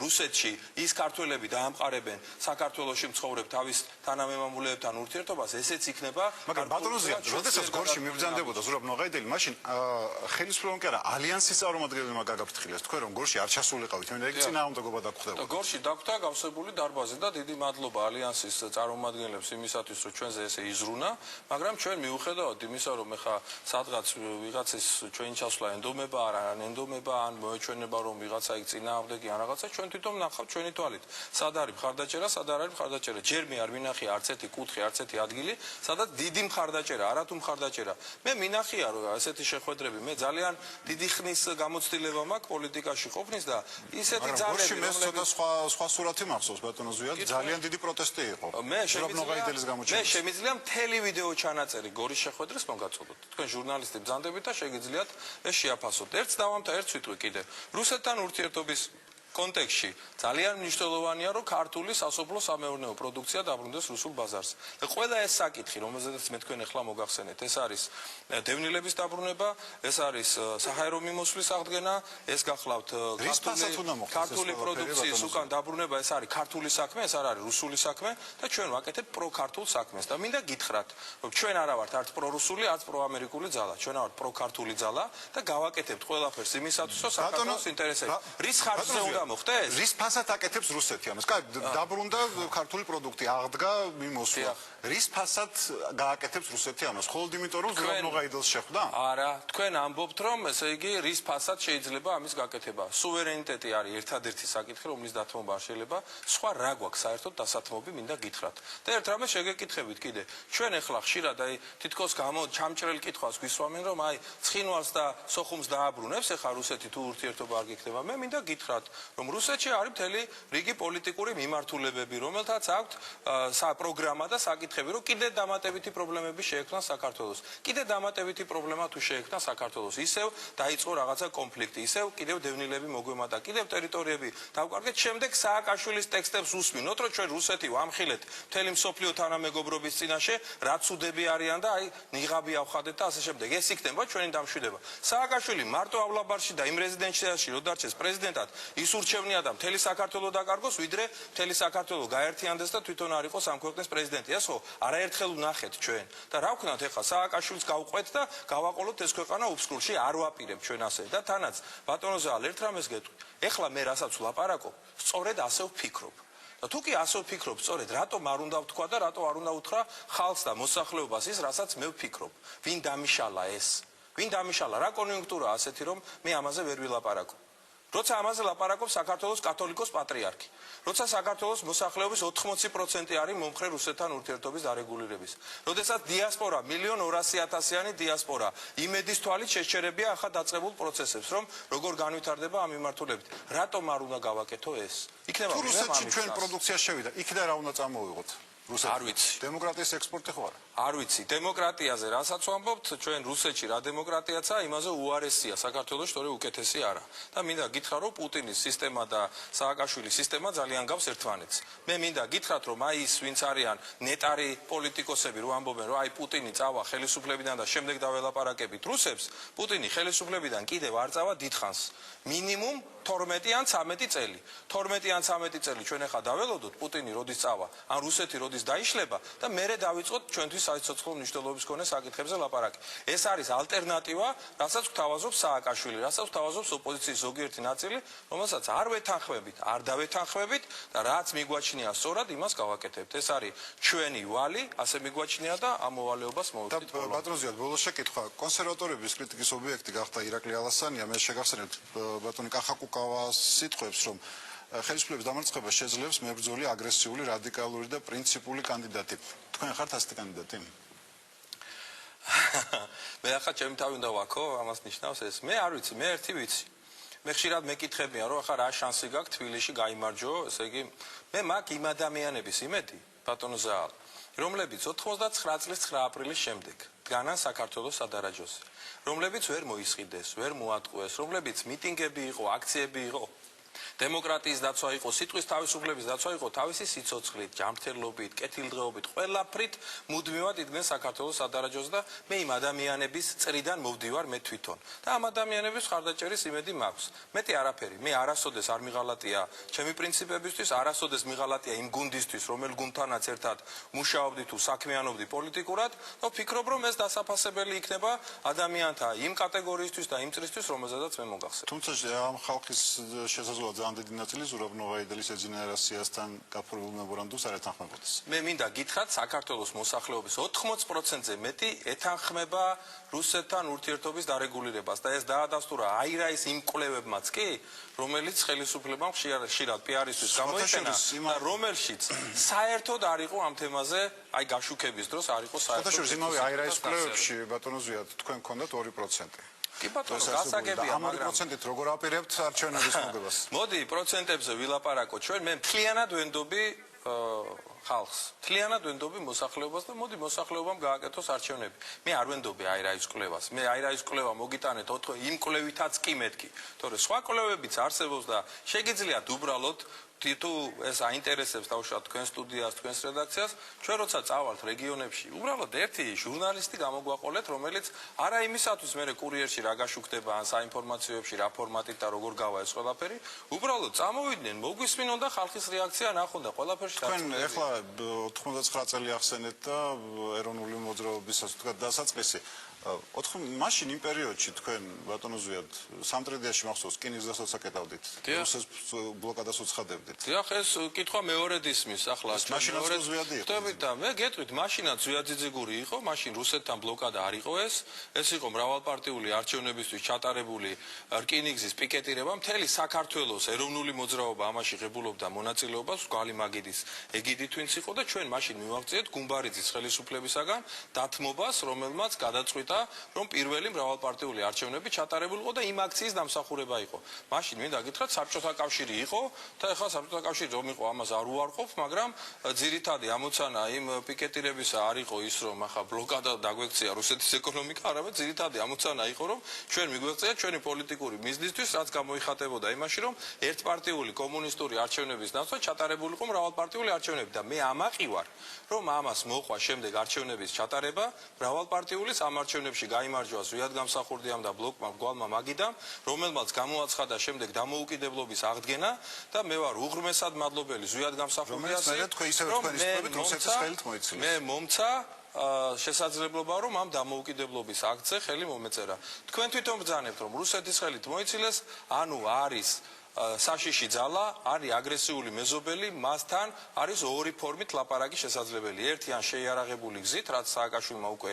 რუსეთში, ის ქართველები დაამყარებენ საქართველოში მცხოვრებ თავის თანამემამულეებთან ურთიერთობას, ესეც იქნება. მაგრამ ბატონო ზიად, როდესაც გორში მიბრძანდებოდა ზურაბ ნოღაიდელი, მაშინ ხელისუფლებამ კი არა ალიანსის წარმომადგენლებმა გაგაფრთხილეს თქვენ, რომ გორში არ ჩასულა გასულიყავით, მე იგი წინააღმდეგობა დაგხვდება. გორში დაგვთა გავსებული დარბაზი და დიდი მადლობა ალიანსის წარმომადგენლებს იმისათვის, რომ ჩვენზე ესე იზრუნა, მაგრამ ჩვენ მიუხედავად იმისა, რომ ეხა სადღაც ვიღაცის ჩვენი ჩასვლა ენდომება ან ენდომება ან მოეჩვენება, რომ ვიღაცა იქ წინააღმდეგი ან რაღაცა, ჩვენ თვითონ ნახავთ ჩვენი თვალით. სად არის მხარდაჭერა, სად არ არის მხარდაჭერა. ჯერ მე არ მინახია არც ერთი კუთხე, არც ერთი ადგილი, სადაც დიდი მხარდაჭერა, არათუ მხარდაჭერა. მე მინახია, რომ ესეთი შეხვედრები, მე ძალიან დიდი ხნის გამოცდილება მაქვს პოლიტიკაში ყოფნის და ისეთი ძალები, რომლებიც ცოტა სხვა სურათი მახსოვს ბატონო ზვიად, ძალიან დიდი პროტესტი იყო. მე შემიძლია მთელი ვიდეო ჩანაწერი გორის შეხვედრის მოგაწოდოთ. თქვენ ჟურნალისტები ბრძანდებით და შეგიძლიათ ეს შეაფასოთ. ერთს დავამთა, ერთს ვიტყვი კიდე. რუსეთთან ურთიერთობის კონტექსტში ძალიან მნიშვნელოვანია, რომ ქართული სასოფლო-სამეურნეო პროდუქცია დაბრუნდეს რუსულ ბაზარზე. და ყველა ეს საკითხი, რომელზედაც მე თქვენ ახლა მოგახსენეთ, ეს არის დევნილების დაბრუნება, ეს არის საჰაერო მიმოსვლის აღდგენა, ეს გახლავთ ქართული პროდუქციის უკან დაბრუნება, ეს არის ქართული საქმე, ეს არ არის რუსული საქმე და ჩვენ ვაკეთებთ პრო-ქართულ საქმეს. და მინდა გითხრათ, რომ ჩვენ არა ვართ არც პრო-რუსული, არც პრო-ამერიკული ძალა, ჩვენ ვართ პრო-ქართული ძალა და გავაკეთებთ ყველაფერს იმისათვის, რომ საქართველოს ინტერესები რის ხარჯზე უნდა მოხდეს? რის ფასად აკეთებს რუსეთი ამას? კაი, დაბრუნდა ქართული პროდუქტი, აღდგა მიმოსვლა. რის ფასად გააკეთებს რუსეთი ამას? მხოლოდ იმიტომ, რომ ზურაბ-ნოღაიდელს შეხვდა? არა, თქვენ ამბობთ, რომ ესე იგი რის ფასად შეიძლება ამის გაკეთება. სუვერენიტეტი არის ერთადერთი საკითხი, რომლის დათმობა არ შეიძლება. სხვა რა გვაქვს საერთოდ დასათმობი, მინდა გითხრათ. და ერთ რამეს შეგეკითხებით კიდე. ჩვენ ახლა ხშირად აი თითქოს ჩამჭრელ კითხვას გვისვამენ, რომ აი ცხინვალს და სოხუმს დააბრუნებს, ახლა რუსეთი თუ ურთიერთობა არ გიქნება. მე მინდა გითხრათ, რომ რუსეთში არის მთელი რიგი პოლიტიკური მიმართულებები, რომელთაც აქვთ პროგრამა და საკითხები, რომ კიდე დამატებითი პრობლემები შეექმნას საქართველოს. კიდე დამატებითი პრობლემა თუ შეექმნას საქართველოს, ისევ დაიწყო რაღაცა კონფლიქტი, ისევ კიდევ დევნილები მოგვემატა, კიდევ ტერიტორიები დავკარგეთ, შემდეგ სააკაშვილის ტექსტებს უსმინოთ, რომ ჩვენ რუსეთი ვამხილეთ მთელი მსოფლიო თანამეგობრობის წინაშე, რაც უდები არიან და აი ნიღაბი ავხადეთ და ასე შემდეგ. ეს იქნება ჩვენი დამშვიდება. სააკაშვილი მარტო ავლაბარში და იმ რეზიდენციაში რო დარჩეს პრეზიდენტად, ის ურჩევნია და მთელი საქართველო დაკარგოს, ვიდრე მთელი საქართველო გაერთიანდეს და თვითონ არ იყოს ამ ქვეყნის პრეზიდენტი. ეს ხო არაერთხელ ვნახეთ ჩვენ. და რა ვქნათ ახლა სააკაშვილს გავყვეთ და გავაყოლოთ ეს ქვეყანა უბსკურში, არ ვაპირებ ჩვენ ასე. და თანაც ბატონო ზაალ, ერთ რამეს გეტყვი. ახლა მე რასაც ვლაპარაკობ, სწორედ ასე ვფიქრობ. და თუ კი ასე ვფიქრობ, სწორედ რატომ არ უნდა ვთქვა და რატო არ უნდა უთხრა ხალხს და მოსახლეობას ის, რასაც მე ვფიქრობ. ვინ დამიშალა ეს? ვინ დამიშალა? რა კონიუნქტურაა ასეთი, რომ მე ამაზე ვერ ვილაპარაკობ? როცა ამაზე ლაპარაკობს საქართველოს კათოლიკოს პატრიარქი, როცა საქართველოს მოსახლეობის 80% არის მომხრე რუსეთთან ურთიერთობის დარეგულირების, როდესაც დიასპორა 1,200,000-იანი დიასპორა იმედის თვალით შეჩერებია ახლა დაწყებულ პროცესებს, რომ როგორ განვითარდება ამ მიმართულებით. რატომ არ უნდა გავაკეთო ეს? იქნება თუ რუსეთში ჩვენ პროდუქცია შევიდა, იქიდან რა უნდა წამოვიღოთ? არ ვიცი. დემოკრატიის ექსპორტი ხო არა? არ ვიცი. დემოკრატიაზე რასაც ვამბობთ, ჩვენ რუსეთში რა დემოკრატიაცაა, იმაზე უარესია საქართველოს, თორე უკეთესი არა. და მინდა გითხრა, რომ პუტინის სისტემა და სააკაშვილის სისტემა ძალიან გავს ერთმანეთს. მე მინდა გითხრათ, რომ აი ის ვინც არიან ნეტარი პოლიტიკოსები, რო ამბობენ, რომ აი პუტინი წავა ხელისუფლებიდან და შემდეგ დაველაპარაკებით რუსებს, პუტინი ხელისუფლებიდან კიდევ არ წავა დიდხანს. მინიმუმ 12 ან 13 წელი. 12 ან 13 წელი ჩვენ ახლა დაველოდოთ პუტინი როდის წავა, ან რუსეთი როდის დაიშლება და მერე დავიწყოთ ჩვენთვის საიცოცხლო მნიშვნელობის მქონე საკითხებზე ლაპარაკი. ეს არის ალტერნატივა, რასაც გვთავაზობს სააკაშვილი, რასაც გვთავაზობს ოპოზიციის ზოგიერთი ნაწილი, რომელსაც არ ვეთანხმებით, არ დავეთანხმებით და რაც მიგვაჩნია სწორად, იმას გავაკეთებთ. ეს არის ჩვენი ვალი, ასე მიგვაჩნია და ამ მოვალეობას მოვეთქვით. ბატონო ზიად, ბოლოს შეკითხვა. კონსერვატორების კრიტიკის ობიექტი გახდა ირაკლი ალასანია. მე შეგახსენებთ ბატონი კახაკუკავას სიტყვებს, რომ ხელისუფლების დამარცხება შეძლებს მებრძოლი, აგრესიული, რადიკალური და პრინციპული კანდიდატი. თქვენ ხართ ასეთი კანდიდატი? მე ახლა ჩემი თავი უნდა ვაქო, ამას ნიშნავს ეს. მე არ ვიცი, მე ერთი ვიცი. მე ხშირად მეკითხებიან, რომ ახლა რა შანსი გაქვს თბილისში გაიმარჯვო, ესე იგი, მე მაქვს იმ ადამიანების იმედი, ბატონო ზაალ, რომლებიც 99 წლის 9 აპრილის შემდეგ დგანან საქართველოს სადარაჯოზე, რომლებიც ვერ მოისყიდეს, ვერ მოატყუეს, რომლებიც მიტინგები იყო, აქციები იყო. დემოკრატიის დაცვა იყო, სიტყვის თავისუფლების დაცვა იყო თავისი სიცოცხლით, ჯანმრთელობით, კეთილდღეობით, ყველაფრით მუდმივად იდგნენ საქართველოს სადარაჯოზე და მე იმ ადამიანების წრიდან მოვდივარ მე თვითონ. და ამ ადამიანების ხარდაჭერის იმედი მაქვს. მეტი არაფერი. მე არასოდეს არ მიღალატია ჩემი პრინციპებისთვის, არასოდეს მიღალატია იმ გუნდისთვის, რომელ გუნდთანაც ერთად მუშაობდი თუ საქმიანობდი პოლიტიკურად, და ვფიქრობ, რომ ეს დასაფასებელი იქნება ადამიანთა იმ კატეგორიისთვის და იმ წრისთვის, რომელზედაც მე მოგახსენე. თუმცა ამ ხალხის შესაძლოა ძალიან დიდი ნაწილი ზურაბ ნოვაიდელის ეძინერაციასთან გაფორმებულ მემორანდუმს არ ეთანხმებოდეს. მე მინდა გითხრათ, საქართველოს მოსახლეობის 80%-ზე მეტი ეთანხმება რუსეთთან ურთიერთობის დარეგულირებას და ეს დაადასტურა აირაის იმ კვლევებმაც კი, რომელიც ხელისუფლებამ ხშირად პიარისთვის გამოიყენა და რომელშიც საერთოდ არ იყო ამ თემაზე, აი გაშუქების დროს არ იყო საერთოდ. საერთოდ იმავე აირაის კვლევებში ბატონო ზვიად თქვენ გქონდათ 2%. კი ბატონო, გასაგებია, ამ 2%-ით როგორ აპირებთ არჩევნების მოგებას? მოდი პროცენტებზე ვილაპარაკოთ ჩვენ, მე მთლიანად ვენდობი ხალხს, მთლიანად ვენდობი მოსახლეობას და მოდი მოსახლეობამ გააკეთოს არჩევნები. მე არ ვენდობი აირაის კვლევას. მე აირაის კვლევა მოგიტანეთ იმ კვლევითაც კი მეთქი. თორე სხვა კვლევებიც არსებობს და შეგიძლიათ უბრალოდ თუ ეს აინტერესებს თავშად თქვენ სტუდიას, თქვენს რედაქციას, ჩვენ როცა წავალთ რეგიონებში, უბრალოდ ერთი ჟურნალისტი გამოგვაყოლეთ, რომელიც არა იმისათვის მე კურიერში რა გაშუქდება ან საინფორმაციოებში რა ფორმატით და როგორ გავა ეს ყველაფერი, უბრალოდ წამოვიდნენ, მოგვისმინონ და ხალხის რეაქცია ნახონ და ყველაფერში თქვენ ეხლა 99 წელი ახსენეთ და ეროვნული მოძრაობის დასაწყისი. მაშინ იმ პერიოდში თქვენ ბატონო ზვიად სამტრედიაში მახსოვს რკინის გზასაც აკეთავდით. რუსეთს ბლოკადას უცხადებდით. დიახ, ეს კითხვა მეორედ ისმის ახლა. მაშინაც ზვიადი იყო. ხტებით და მე გეტყვით, მაშინაც ზვიაძიძიგური იყო, მაშინ რუსეთთან ბლოკადა არ იყო ეს. ეს იყო მრავალპარტიული არჩევნებისთვის ჩატარებული რკინიგზის პიკეტირება. მთელი საქართველოს ეროვნული მოძრაობა ამაში ღებულობდა მონაწილეობას მსგავსი მაგიდის ეგიდით ვინც იყო და ჩვენ მაშინ მივაღწიეთ გუმბარიძის ხელისუფლებისაგან დათმობას, რომელმაც გადაწყვიტა რომ პირველი მრავალპარტიული არჩევნები ჩატარებულიყო და იმ აქციის დამსახურება იყო. მაშინ მინდა გითხრათ, საბჭოთა კავშირი იყო და ეხლა საბჭოთა კავშირი რომ იყო, ამას არ უარყოფ, მაგრამ ძირითადი ამოცანა იმ პიკეტირებისა არ იყო ის, რომ ახლა ბლოკადა დაგვექცია რუსეთის ეკონომიკა, არამედ ძირითადი ამოცანა იყო, რომ ჩვენ მიგვეღწია ჩვენი პოლიტიკური მიზნისთვის, რაც გამოიხატებოდა იმაში, რომ ერთპარტიული კომუნისტური არჩევნების ნაცვლად ჩატარებულიყო მრავალპარტიული არჩევნები და მე ამაყი ვარ, რომ ამას მოყვა შემდეგ არჩევნების ჩატარება მრავალპარტიული არჩევნებში გაიმარჯვა ზვიად გამსახურდიამ და ბლოკმა მგვალმა მაგიდამ, რომელმაც გამოაცხადა შემდეგ დამოუკიდებლობის აღდგენა და მე ვარ უღრმესად მადლობელი ზვიად გამსახურდიასი, მე მომცა შესაძლებლობა რომ ამ დამოუკიდებლობის აქტზე ხელი მომეწერა. თქვენ თვითონ ბრძანებთ რომ რუსეთის ხელით მოიცილეს, ანუ არის საშიში ძალა, არის აგრესიული მეზობელი, მასთან არის ორი ფორმით ლაპარაკი შესაძლებელი. ერთი ან შეიარაღებული გზით, რაც სააკაშვილმა უკვე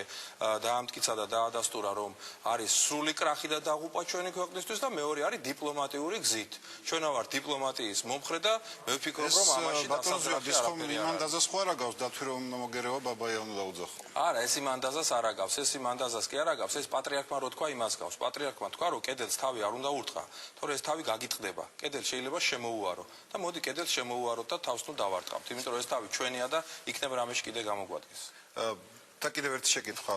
დაამტკიცა და დაადასტურა, რომ არის სრული კრახი და დაღუპვა ჩვენი ქვეყნისთვის და მეორე არის დიპლომატიური გზით. ჩვენა ვარ დიპლომატიის მომხრე და მე ვფიქრობ, რომ ამაში დასაძრაფი არაფერი არ არის. იმანდაზას ხო არ აგავს დათვი რომ მოგერევა ბაბაიანო დაუძახო. არა, ეს იმანდაზას არ აგავს, ეს იმანდაზას კი არ აგავს, ეს პატრიარქმა რო თქვა იმას გავს. პატრიარქმა თქვა, რომ კედელს თავი არ უნდა ურტყა, თორე ეს თავი გაგიტყდება. კედელი შეიძლება შემოუარო და მოდი კედელს შემოუაროთ და თავს ნუ დავარტყავთ, იმიტომ რომ ეს თავი ჩვენია და იქნება რამეში კიდე გამოგვადგეს. და კიდევ ერთი შეკითხვა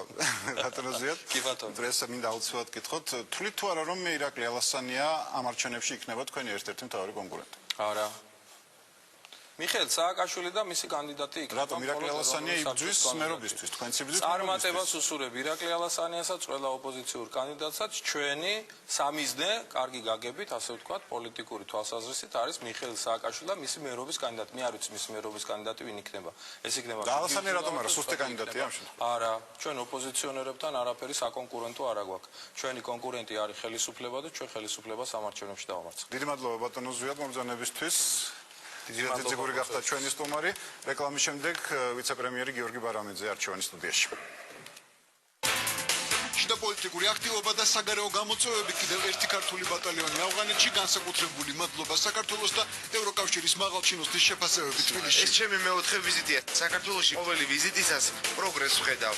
ბატონო ზვიად. კი ბატონო. დღეს მინდა აუცილებლად გითხოთ, თვლით თუ არა რომ ირაკლი ალასანია ამ არჩევნებში იქნება თქვენი ერთ-ერთი მთავარი კონკურენტი? არა. მიხეილ სააკაშვილი და მისი კანდიდატი იქნება. რატომ ირაკლი ალასანია იბრძვის მერობისთვის? თქვენ ციბრძვით წარმატებას უსურებ ირაკლი ალასანიასაც, ყველა ოპოზიციურ კანდიდატსაც, ჩვენი სამიზნე, კარგი გაგებით, ასე ვთქვათ, პოლიტიკური თვალსაზრისით არის მიხეილ სააკაშვილი და მისი მერობის კანდიდატი. მე არ ვიცი მისი მერობის კანდიდატი ვინ იქნება. ეს იქნება. და ალასანია რატომ არა სუსტი კანდიდატია ამ შემთხვევაში? არა, ჩვენ ოპოზიციონერებთან არაფერი საკონკურენტო არ აგვაქვს. ჩვენი კონკურენტი არის ხელისუფლება და ჩვენ ხელისუფლებას ამ არჩევნებში დავამარცხებთ. დიდი მადლობა ბატონო ზვიად მომბრძანებისთვის. ძირითადად გახდა ჩვენი სტუმარი, რეკლამის შემდეგ ვიცე-პრემიერი გიორგი ბარამიძე არჩევანის სტუდიაში. შიდა პოლიტიკური აქტივობა და საგარეო გამოწვევები კიდევ ერთი ქართული ბატალიონი ავღანეთში განსაკუთრებული მადლობა საქართველოს და ევროკავშირის მაღალჩინოსთვის შეფასებები თბილისში. ეს ჩემი მეოთხე ვიზიტია. საქართველოში ყოველი ვიზიტისას პროგრესს ვხედავ.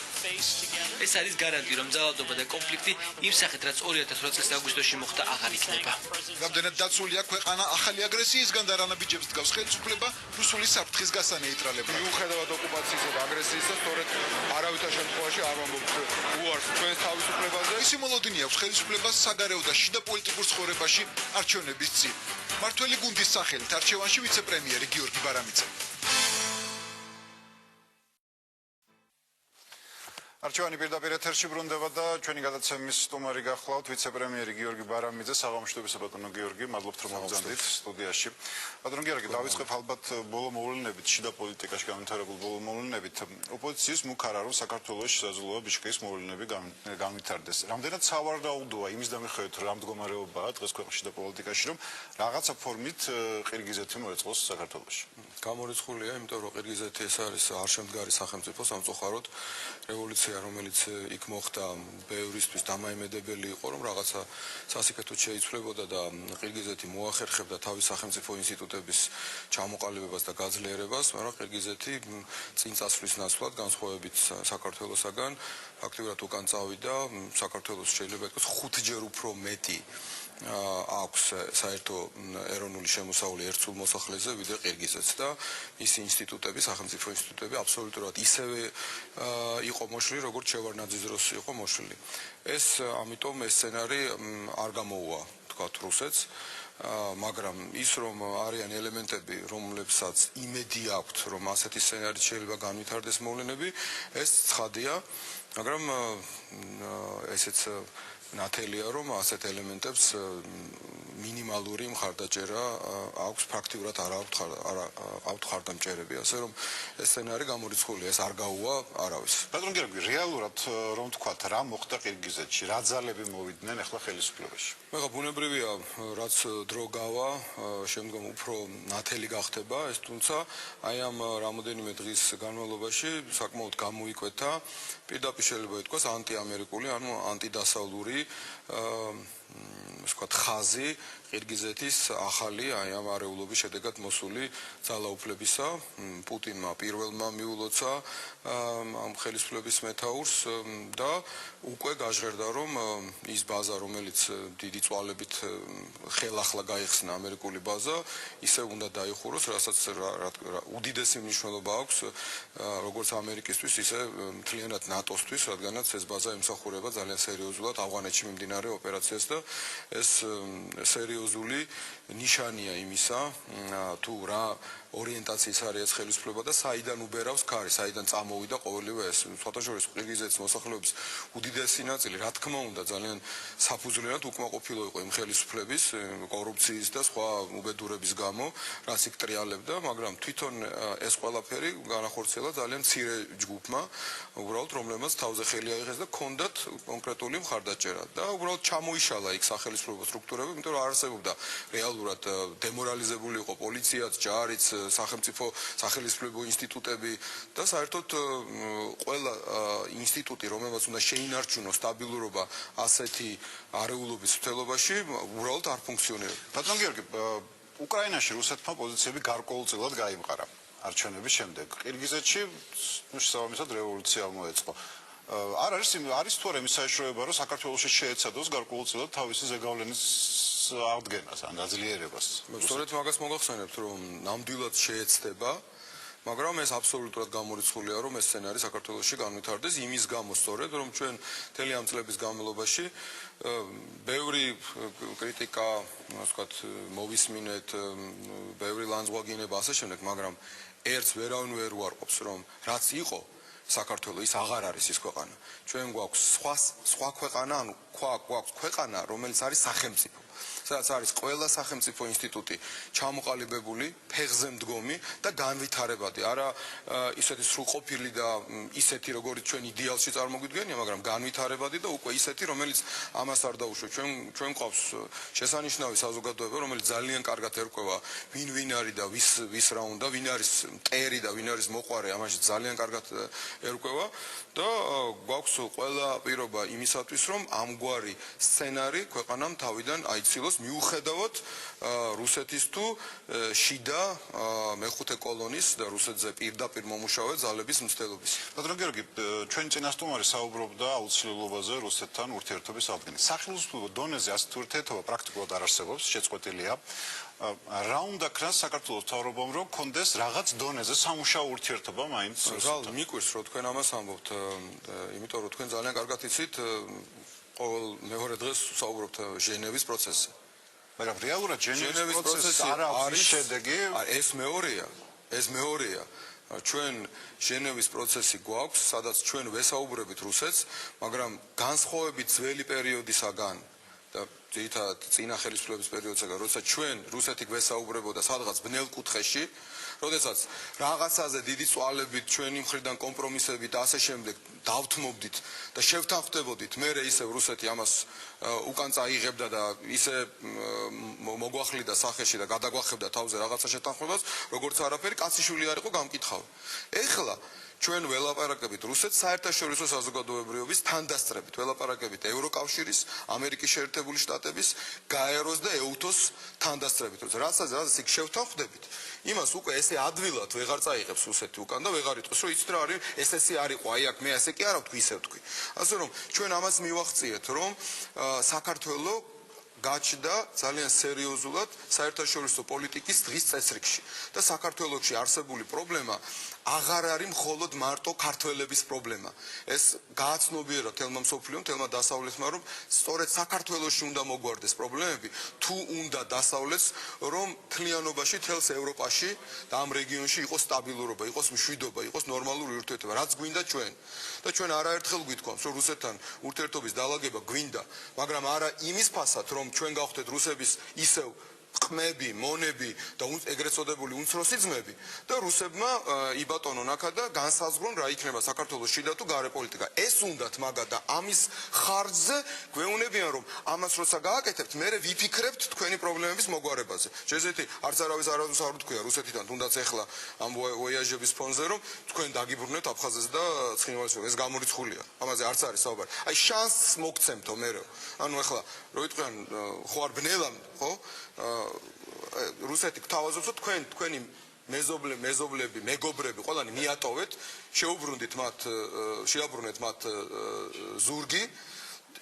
ეს არის გარანტი, რომ ძალადობა და კონფლიქტი იმ სახით, რაც 2008 წლის აგვისტოში მოხდა, აღარ იქნება. რამდენად დაცულია ქვეყანა ახალი აგრესიისგან და რა ნაბიჯებს დგავს ხელისუფლება რუსული საფრთხის გასანეიტრალებლად. მიუხედავად ოკუპაციისა და აგრესიისა, სწორედ არავითარ შემთხვევაში არ ვამბობთ უარს ჩვენს თავისუფლებაზე. ისი მოლოდინი აქვს ხელისუფლებას საგარეო და შიდა პოლიტიკურ ცხოვრებაში არჩევნების წინ. მართველი გუნდის სახელით არჩევანში ვიცე-პრემიერი გიორგი ბარამიძე. არჩევანი პირდაპირ ეთერში ბრუნდება და ჩვენი გადაცემის სტუმარი გახლავთ ვიცე-პრემიერი გიორგი ბარამიძე. საღამოშტობისა ბატონო გიორგი, მადლობთ რომ მოგზავნით სტუდიაში. ბატონო გიორგი, დავიწყებ ალბათ ბოლო მოვლენებით, შიდა პოლიტიკაში განვითარებულ ბოლო მოვლენებით. ოპოზიციის მუქ არ არის რომ საქართველოს შესაძლოა ბიშკეის მოვლენები განვითარდეს. რამდენად სავარაუდოა იმის დამიხევით რა მდგომარეობაა დღეს ქვეყნის შიდა პოლიტიკაში რომ რაღაცა ფორმით ყირგიზეთი მოეწყოს საქართველოში. გამორიცხულია, იმიტომ რომ ყირგიზეთი ეს არის არშემდგარი სახელმწიფო სამწუხაროდ რევოლუცია რომელიც იქ მოხდა ბევრისთვის დამაიმედებელი იყო რომ რაღაცა სასიკეთოდ შეიცვლებოდა და ყირგიზეთი მოახერხებდა თავის სახელმწიფო ინსტიტუტების ჩამოყალიბებას და გაძლიერებას, მაგრამ ყირგიზეთი წინ წასვლის ნაცვლად განსხვავებით საქართველოსაგან აქტიურად უკან წავიდა. საქართველოს შეიძლება ითქვას 5-ჯერ უფრო მეტი აქვს საერთო ეროვნული შემოსავალი ერთსულ მოსახლეზე ვიდრე ყირგიზეთს და ის ინსტიტუტები, სახელმწიფო ინსტიტუტები აბსოლუტურად ისევე იყო მოშლილი, როგორც შევარდნაძის დროს იყო მოშლილი. ამიტომ ეს სცენარი არ გამოუვა, თქვათ, რუსეთს, მაგრამ ის რომ არიან ელემენტები, რომლებსაც იმედი აქვთ, რომ ასეთი სცენარით შეიძლება განვითარდეს მოვლენები, ეს ცხადია, მაგრამ ესეც ნათელია რომ ასეთ ელემენტებს მინიმალური მხარდაჭერა აქვს, პრაქტიკულად არ აქვთ მხარდამჭერები, ასე რომ ეს სცენარი გამორიცხულია, ეს არ გაუვა არავის. ბატონო გიორგი, რეალურად რომ თქვათ, რა მოხდა ყირგიზეთში, რა ძალები მოვიდნენ ახლა ხელისუფლებაში? მეგა ბუნებრივია, რაც დრო გავა, შემდგომ უფრო ნათელი გახდება ეს, თუმცა აი ამ რამოდენიმე დღის განმავლობაში საკმაოდ გამოიკვეთა პირდაპირ შეიძლება ითქვას ანტიამერიკული, ანუ ანტიდასავლური ვთქვათ ხაზი ყირგიზეთის ახალი აი ამ არეულობის შედეგად მოსული ძალაუფლებისა. პუტინმა პირველმა მიულოცა ამ ხელისუფლების მეთაურს და უკვე გაჟღერდა რომ ის ბაზა რომელიც დიდი წვალებით ხელახლა გაიხსნა ამერიკული ბაზა ისე უნდა დაიხუროს, რასაც უდიდესი მნიშვნელობა აქვს როგორც ამერიკისთვის ისე მთლიანად ნატოსთვის, რადგანაც ეს ბაზა ემსახურება ძალიან სერიოზულად ავღანეთში მიმდინარე ოპერაციას და ეს სერიოზული ნიშანია იმისა, თუ რა ორიენტაციის არის ხელისუფლება და საიდან უბერავს ქარი, საიდან წამოვიდა ყოველივე ეს. სხვათაშორის ყირგიზეთის მოსახლეობის უდიდესი ნაწილი, რა თქმა უნდა, ძალიან საფუძვლიანად უკმაყოფილო იყო იმ ხელისუფლების კორუფციის და სხვა უბედურების გამო, რაც იქ ტრიალებდა, მაგრამ თვითონ ეს ყველაფერი განახორციელა ძალიან მცირე ჯგუფმა, უბრალოდ რომლებმაც თავზე ხელი აიღეს და ჰქონდათ კონკრეტული მხარდაჭერა და უბრალოდ ჩამოიშალა იქ სახელმწიფო სტრუქტურები, იმიტომ რომ არსებობდა რეალურად დემორალიზებული იყო პოლიციაც, ჯარიც, სახელმწიფო ინსტიტუტები და საერთოდ ყველა ინსტიტუტი, რომელსაც უნდა შეინარჩუნოს სტაბილურობა ასეთი არეულობის მცდელობაში, უბრალოდ არ ფუნქციონირებს. ბატონო გიორგი, უკრაინაში რუსეთმა პოზიციები გარკვეულწილად გაიმყარა არჩევნების შემდეგ. ყირგიზეთში შესაბამისად რევოლუცია მოეწყო. არის თუ არა იმის საშუალება, რომ საქართველოში შეეცადოს გარკვეულწილად თავისი ზეგავლენის აღდგენას ან დაძლიერებას? სწორედ მაგას მოგახსენებთ, რომ ნამდვილად შეეცდება, მაგრამ ეს აბსოლუტურად გამორიცხულია, რომ ეს სცენარი საქართველოში განვითარდეს იმის გამო სწორედ, რომ ჩვენ მთელი ამ წლების განმავლობაში ბევრი კრიტიკა, ასე ვთქვათ, მოვისმინეთ, ბევრი ლანძღვაგინება ასე შემდეგ, მაგრამ ერთს ვერავინ ვერ უარყოფს, რომ რაც იყო საქართველოს ის აღარ არის ის ქვეყანა. ჩვენ გვაქვს სხვა ქვეყანა, ანუ გვაქვს ქვეყანა, რომელიც არის სახელმწიფო. სადაც არის ყველა სახელმწიფო ინსტიტუტი ჩამოყალიბებული, ფეხზე მდგომი და განვითარებადი. არა ისეთი სრულყოფილი და ისეთი, როგორც ჩვენ იდეალში წარმოგვიდგენია, მაგრამ განვითარებადი და უკვე ისეთი, რომელიც ამას არ დაუშვა. ჩვენ გვყავს შესანიშნავი საზოგადოება, რომელიც ძალიან კარგად ერკვევა ვინ არის და ვის რა უნდა, ვინ არის მტერი და ვინ არის მოყვარე, ამაში ძალიან კარგად ერკვევა და გვაქვს ყველა პირობა იმისათვის, რომ ამგვარი სცენარი ქვეყანამ თავიდან აიცილოს მიუხედავად რუსეთის თუ შიდა მეხუთე კოლონის და რუსეთზე პირდაპირ მომუშავე ძალების მცდელობის. ბატონო გიორგი, ჩვენი წინასწარმეტყველი საუბრობდა აუცილებლობაზე რუსეთთან ურთიერთობის აღდგენის. სახელმწიფო დონეზე ასეთი ურთიერთობა პრაქტიკულად არ არსებობს, შეწყვეტილია. რა უნდა ქნას საქართველოს მთავრობამ, რომ კონდეს რაღაც დონეზე სამუშაო ურთიერთობა მაინც? მიკვირს, რომ თქვენ ამას ამბობთ, იმიტომ რომ თქვენ ძალიან კარგად იცით, ყოველ მეორე დღეს საუბრობთ ჟენევის პროცესზე. მაგრამ რეალურად ჟენევის პროცესი არ არის შედეგი. ეს მეორეა. ჩვენ ჟენევის პროცესი გვაქვს, სადაც ჩვენ ვესაუბრებით რუსეთს, მაგრამ განსხვავებით ძველი პერიოდისაგან და ძირითადად წინა ხელისუფლების პერიოდისაგან, როცა ჩვენ რუსეთი გვესაუბრებოდა სადღაც ბნელ კუთხეში, როდესაც რაღაცაზე დიდი წვალებით ჩვენი მხრიდან კომპრომისებით და ასე შემდეგ დავთმობდით და შევთანხმდებოდით, მერე ისევ რუსეთი ამას უკან წაიღებდა და ისე მოგვახლიდა სახეში და გადაგვახებდა თავზე რაღაცა შეთანხმებას, როგორც არაფერი კაციშვილი არ იყო გამკითხავი. ეხლა ჩვენ ველაპარაკებით რუსეთს საერთაშორისო საზოგადოებრიობის თანდასწრებით, ველაპარაკებით ევროკავშირის, ამერიკის შეერთებული შტატების, გაეროს და ეუთოს თანდასწრებით. რასაც იქ შევთანხმდებით, იმას უკვე ესე ადვილად ვეღარ წაიღებს რუსეთი უკან და ვეღარ იტყვის, რომ იცით რა არის, ესე არ იყო, აი აქ მე ასე კი არ ვთქვი, ისე ვთქვი. ასე რომ ჩვენ ამას მივახციეთ, რომ საქართველო გაჩნდა ძალიან სერიოზულად საერთაშორისო პოლიტიკის დღის წესრიგში და საქართველოში არსებული პრობლემა აღარ არის მხოლოდ მარტო ქართველების პრობლემა. ეს გააცნობიერა თელმა მსოფლიომ, თელმა დასავლეთმა, რომ სწორედ საქართველოში უნდა მოგვარდეს პრობლემები, თუ უნდა დასავლეთს, რომ თლიანობაში თელს ევროპაში და ამ რეგიონში იყოს სტაბილურობა, იყოს მშვიდობა, იყოს ნორმალური ურთიერთობა, რაც გვინდა ჩვენ. და ჩვენ არაერთხელ გვითქვამს, რომ რუსეთთან ურთიერთობის დაალაგება გვინდა, მაგრამ არა იმის ფასად, რომ ჩვენ გავხდეთ რუსების ისევ ყმები, მონები და ეგრეთ წოდებული უმცროსი ძმები და რუსებმა იბატონონ აქა და განსაზღვრონ რა იქნება საქართველოს შიდა თუ გარე პოლიტიკა. ეს უნდათ მაგა და ამის ხარჯზე გვეუბნებიან, რომ ამას როცა გააკეთებთ, მერე ვიფიქრებთ თქვენი პრობლემების მოგვარებაზე. შეძლებთ არც არავის არასდროს არ ვთქვია რუსეთიდან, თუნდაც ეხლა ამ ვოიაჟების ფონზე, რომ თქვენ დაგიბრუნეთ აფხაზეთს და ცხინვალის, ეს გამორიცხულია. ამაზე არც არის საუბარი. აი შანსს მოგცემთო მერე. ანუ ეხლა რო იტყვიან ხო არ ბნელა, ხო? რუსეთი გთავაზობს, რომ თქვენი მეზობლები, მეგობრები, ყველანი მიატოვეთ, შეაბრუნეთ მათ ზურგი,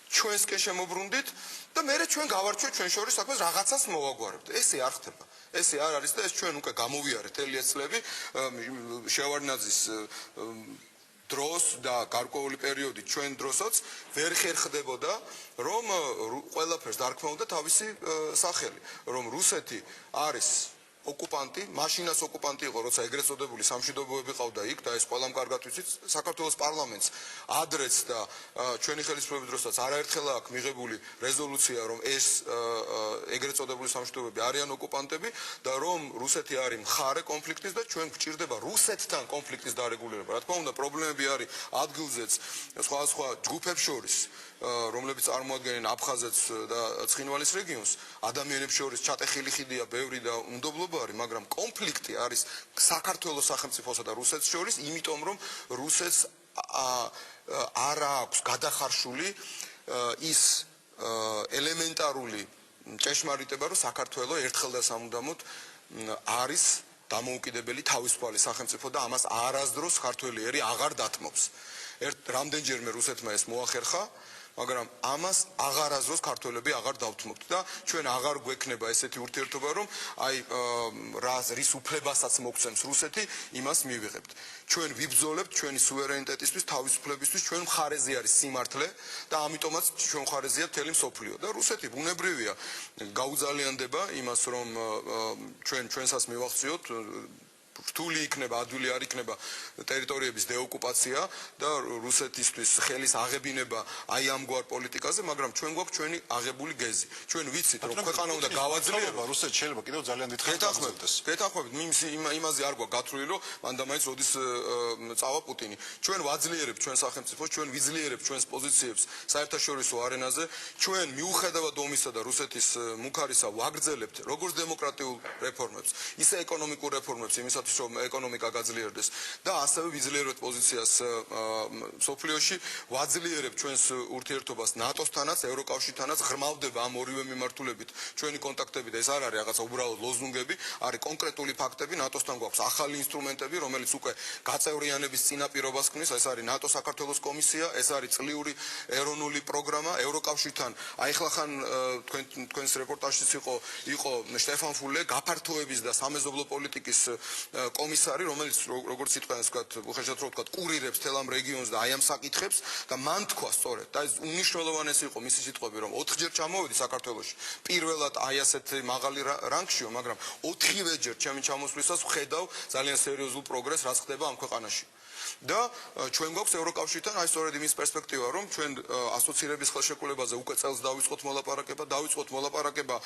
ჩვენს კი შემოbrundit და მერე ჩვენ გავარჩევთ ჩვენ შორის საქმეს რაღაცას მოვაგვარებთ. ესე არ ხდება. ესე არ არის და ეს ჩვენ უკვე გამოვიარეთ ელია წლები შევარდნაძის დროს და გარკვეული პერიოდი ჩვენ დროსაც ვერ ხერხდებოდა, რომ ყველაფერს დარქმევა უნდა თავისი სახელი, რომ რუსეთი არის ოკუპანტი, მაშინაც ოკუპანტი იყო, როცა ეგრეთ წოდებული სამშვიდობოები ყავდა იქ და ეს ყველამ კარგად ვიცით, საქართველოს პარლამენტს ადრეც და ჩვენი ხელისუფლების დროსაც არაერთხელ აქვს მიღებული რეზოლუცია, რომ ეს ეგრეთ წოდებული სამშვიდობოები არიან ოკუპანტები და რომ რუსეთი არის მხარე კონფლიქტის და ჩვენ გვჭირდება რუსეთთან კონფლიქტის დარეგულირება. რა თქმა უნდა, პრობლემები არის ადგილზეც სხვადასხვა ჯგუფებს შორის, რომლებიც წარმოადგენენ აფხაზეთს და ცხინვალის რეგიონს, ადამიანებს შორის ჩატეხილი ხიდია ბევრი და უნდობლობა არის, მაგრამ კონფლიქტი არის საქართველოს სახელმწიფოსა და რუსეთს შორის, იმიტომ რომ რუსეთს არ აქვს გადახარშული ის ელემენტარული ჭეშმარიტება, რომ საქართველო ერთხელ და სამუდამოდ არის დამოუკიდებელი თავისუფალი სახელმწიფო და ამას არასდროს ქართველიერი აღარ დათმობს. რამდენჯერმე რუსეთმა ეს მოახერხა, მაგრამ ამას აღარასდროს ქართველები აღარ დავთმობთ და ჩვენ აღარ გვექნება ესეთი ურთიერთობა, რომ აი რის უფლებასაც მოგცემს რუსეთი, იმას მივიღებთ. ჩვენ ვიბრძოლებთ ჩვენი სუვერენიტეტისთვის, თავისუფლებისთვის, ჩვენ მხარეზე არის სიმართლე და ამიტომაც ჩვენ მხარეზეა მთელი მსოფლიო და რუსეთი ბუნებრივია გაუძალიანდება იმას, რომ ჩვენსაც მივახციოთ რთული იქნება, ადვილი არ იქნება ტერიტორიების დეოკუპაცია და რუსეთისთვის ხელის აღებინება აი ამგვარ პოლიტიკაზე, მაგრამ ჩვენ გვაქვს ჩვენი აღებული გეზი. ჩვენ ვიცით, რომ ქვეყანა უნდა გავაძლიეროს, რუსეთი შეიძლება კიდევ ძალიან დიდ ხანს გეთანხმებით. იმაზე არ გვაქვს გათვლილი, რომ მანდამაინც როდის წავა პუტინი. ჩვენ ვაძლიერებთ ჩვენ სახელმწიფოს, ჩვენ ვიძლიერებთ ჩვენს პოზიციებს საერთაშორისო არენაზე, ჩვენ მიუხედავად ომისა და რუსეთის მუქარისა ვაგრძელებთ როგორც დემოკრატიულ რეფორმებს, ისე ეკონომიკურ რეფორმებს, იმისათვის იმისთვის რომ ეკონომიკა გაძლიერდეს და ასევე ვიძლიერებთ პოზიციას სოფლიოში ვაძლიერებთ ჩვენს ურთიერთობას ნატოსთანაც ევროკავშირთანაც ღრმავდება ამ ორივე მიმართულებით ჩვენი კონტაქტები და ეს არ არის რაღაცა უბრალოდ ლოზუნგები არის კონკრეტული ფაქტები ნატოსთან გვაქვს ახალი ინსტრუმენტები რომელიც უკვე გაწევრიანების წინაპირობას ქმნის ეს არის ნატო საქართველოს კომისია ეს არის წლიური ეროვნული პროგრამა ევროკავშირთან აი ახლა ხან თქვენს რეპორტაჟშიც იყო შტეფან ფულე გაფართოების და სამეზობლო პოლიტიკის კომისარი რომელიც როგორც სიტყვას ვთქვათ უხეშად რო ვთქვათ კურირებს თელ ამ რეგიონს და აი ამ საკითხებს და მან თქვა სწორედ და ეს უნიშნელოვანესი იყო მისი სიტყვები რომ 4-ჯერ ჩამოვედი საქართველოში პირველად აი ასეთი მაღალი რანგშიო მაგრამ 4-ვეჯერ ჩემი ჩამოსვლისას ვხედავ ძალიან სერიოზულ პროგრესს რაც ხდება ამ ქვეყანაში და ჩვენ გვაქვს ევროკავშირთან აი სწორედ იმის პერსპექტივა რომ ჩვენ ასოცირების ხელშეკრულებაზე უკვე წელს დავიწყოთ მოლაპარაკება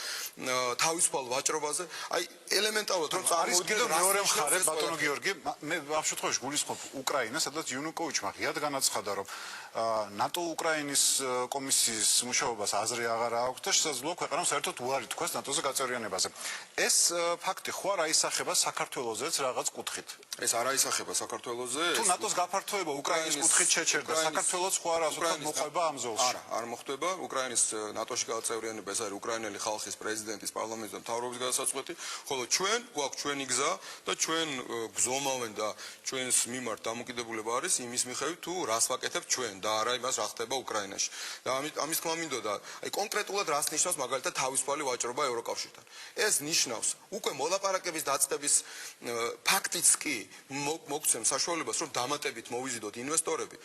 თავისუფალ ვაჭრობაზე აი ელემენტარულად რომ წარმოვიდგინოთ მეორე მხარე ბატონო გიორგი მე ამ შემთხვევაში გულისხმობ უკრაინას სადაც იუნუკოვიჩმა ღიად განაცხადა რომ ნატო უკრაინის კომისიის მუშაობას აზრი აღარ აქვს და შესაძლოა ქვეყანამ საერთოდ უარი თქვას ნატოზე გაწევრიანებაზე ეს ფაქტი ხო არ აისახება საქართველოზეც რაღაც კუთხით ეს არ აისახება საქართველოზე თუ ნატოს გაფართოება უკრაინის კუთხით შეჩერდა საქართველოს ხო არ ასოთად მოყვება ამ ზოლში არა არ მოხდება უკრაინის ნატოში გაწევრიანება ეს არის უკრაინელი ხალხის პრეზიდენტის პარლამენტის და მთავრობის გადასაწყვეტი ხოლო ჩვენ გვაქვს ჩვენი გზა და ჩვენ გზომავენ და ჩვენს მიმართ დამოკიდებულება არის იმის მიხედვით თუ რას ვაკეთებთ ჩვენ და არა იმას რა ხდება უკრაინაში და ამის თქმა მინდოდა აი კონკრეტულად რას ნიშნავს მაგალითად თავისუფალი ვაჭრობა ევროკავშირთან ეს ნიშნავს უკვე მოლაპარაკების დაწყების ფაქტიც კი მოგცემ საშუალებას რომ დამატებით მოვიზიდოთ ინვესტორები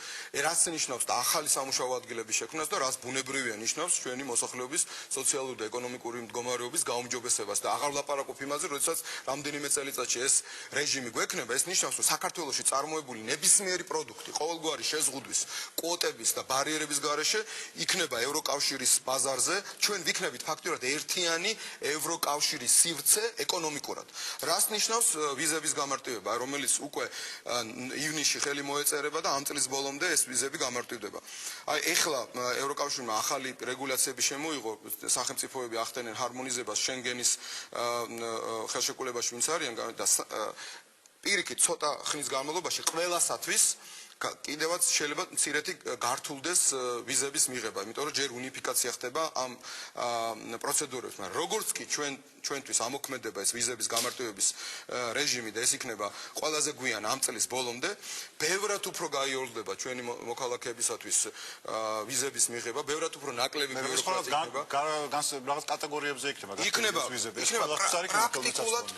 რაც ნიშნავს და ახალი სამუშაო ადგილების შექმნას და რაც ბუნებრივია ნიშნავს ჩვენი მოსახლეობის სოციალური და ეკონომიკური მდგომარეობის გაუმჯობესებას და აღარ ვლაპარაკობ იმაზე როდესაც რამდენიმე წელიწადში ეს რეჟიმი გვექნება ეს ნიშნავს რომ საქართველოში წარმოებული ნებისმიერი პროდუქტი ყოველგვარი შეზღუდვის კვოტების და ბარიერების გარეშე იქნება ევროკავშირის ბაზარზე ჩვენ ვიქნებით ფაქტურად ერთიანი ევროკავშირის სივრცე ეკონომიკურად რაც ნიშნავს ვიზების გამარტივება რომელიც უკვე ივნისში ხელი მოეწერება და ამ წლის ბოლომდე ეს ვიზები გამარტივდება. აი ეხლა ევროკავშირმა ახალი რეგულაციები შემოიღო, სახელმწიფოები ახდენენ ჰარმონიზებას შენგენის ხელშეკრულებაში ვინც არიან და პირიქით ცოტა ხნის განმავლობაში ყველასათვის კიდევაც შეიძლება მცირეთი გართულდეს ვიზების მიღება, იმიტომ რომ ჯერ უნიფიკაცია ხდება ამ პროცედურებს, მაგრამ როგორც კი ჩვენთვის ამოქმედება ეს ვიზების გამარტივების რეჟიმი და ეს იქნება ყველაზე გვიან ამ წლის ბოლომდე, ბევრად უფრო გაიორდება ჩვენი მოქალაქეებისათვის ვიზების მიღება, ბევრად უფრო ნაკლები ბიუროკრატია იქნება. რაღაც კატეგორიებზე იქნება ვიზები.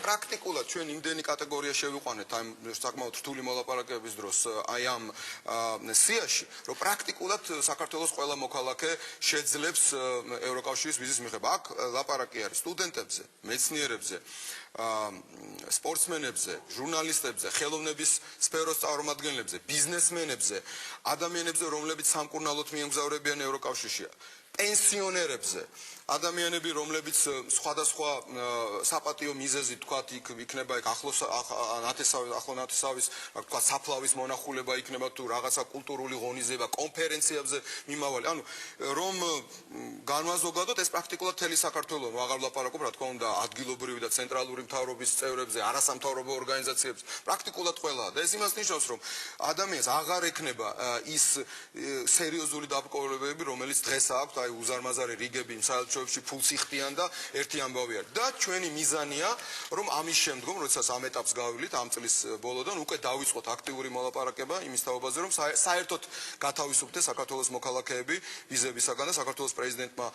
პრაქტიკულად ჩვენ იმდენი კატეგორია შევიყვანეთ ამ საკმაოდ რთული მოლაპარაკებების დროს აი ამ სიაში, რომ პრაქტიკულად საქართველოს ყველა მოქალაქე შეძლებს ევროკავშირის ვიზის მიღება. აქ ლაპარაკი არის სტუდენტებზე, მეცნიერებზე, სპორტსმენებზე, ჟურნალისტებზე, ხელოვნების სფეროს წარმომადგენლებზე, ბიზნესმენებზე, ადამიანებზე, რომლებიც სამკურნალოდ მიემგზავრებიან ევროკავშირში, პენსიონერებზე, ადამიანები, რომლებიც სხვადასხვა საპატიო მიზეზით თქვათ იქნება ახლო ნათესავის, თქვათ საფლავის მონახულება იქნება თუ რაღაცა კულტურული ღონისძიება, კონფერენციებზე მიმავალი. ანუ რომ განვაზოგადოთ ეს პრაქტიკულად მთელი საქართველოს აღარ ვლაპარაკობ, რა თქმა უნდა, ადგილობრივი და ცენტრალური მთავრობის წევრებზე, არასამთავრობო ორგანიზაციებს, პრაქტიკულად ყველაა. და ეს იმას ნიშნავს, რომ ადამიანს აღარ ექნება ის სერიოზული დაბრკოლებები, რომელიც დღეს აქვს, აი უზარმაზარი რიგები იმ საელჩოებში ფულს იხდიან და ერთი ამბავი არის. და ჩვენი მიზანია, რომ ამის შემდგომ, როდესაც ამ ეტაპს გავივლით, ამ წლის ბოლოდან უკვე დავიწყოთ აქტიური მოლაპარაკება იმის თაობაზე, რომ საერთოდ გათავისუფლდეს საქართველოს მოქალაქეები ვიზებისაგან და საქართველოს პრეზიდენტმა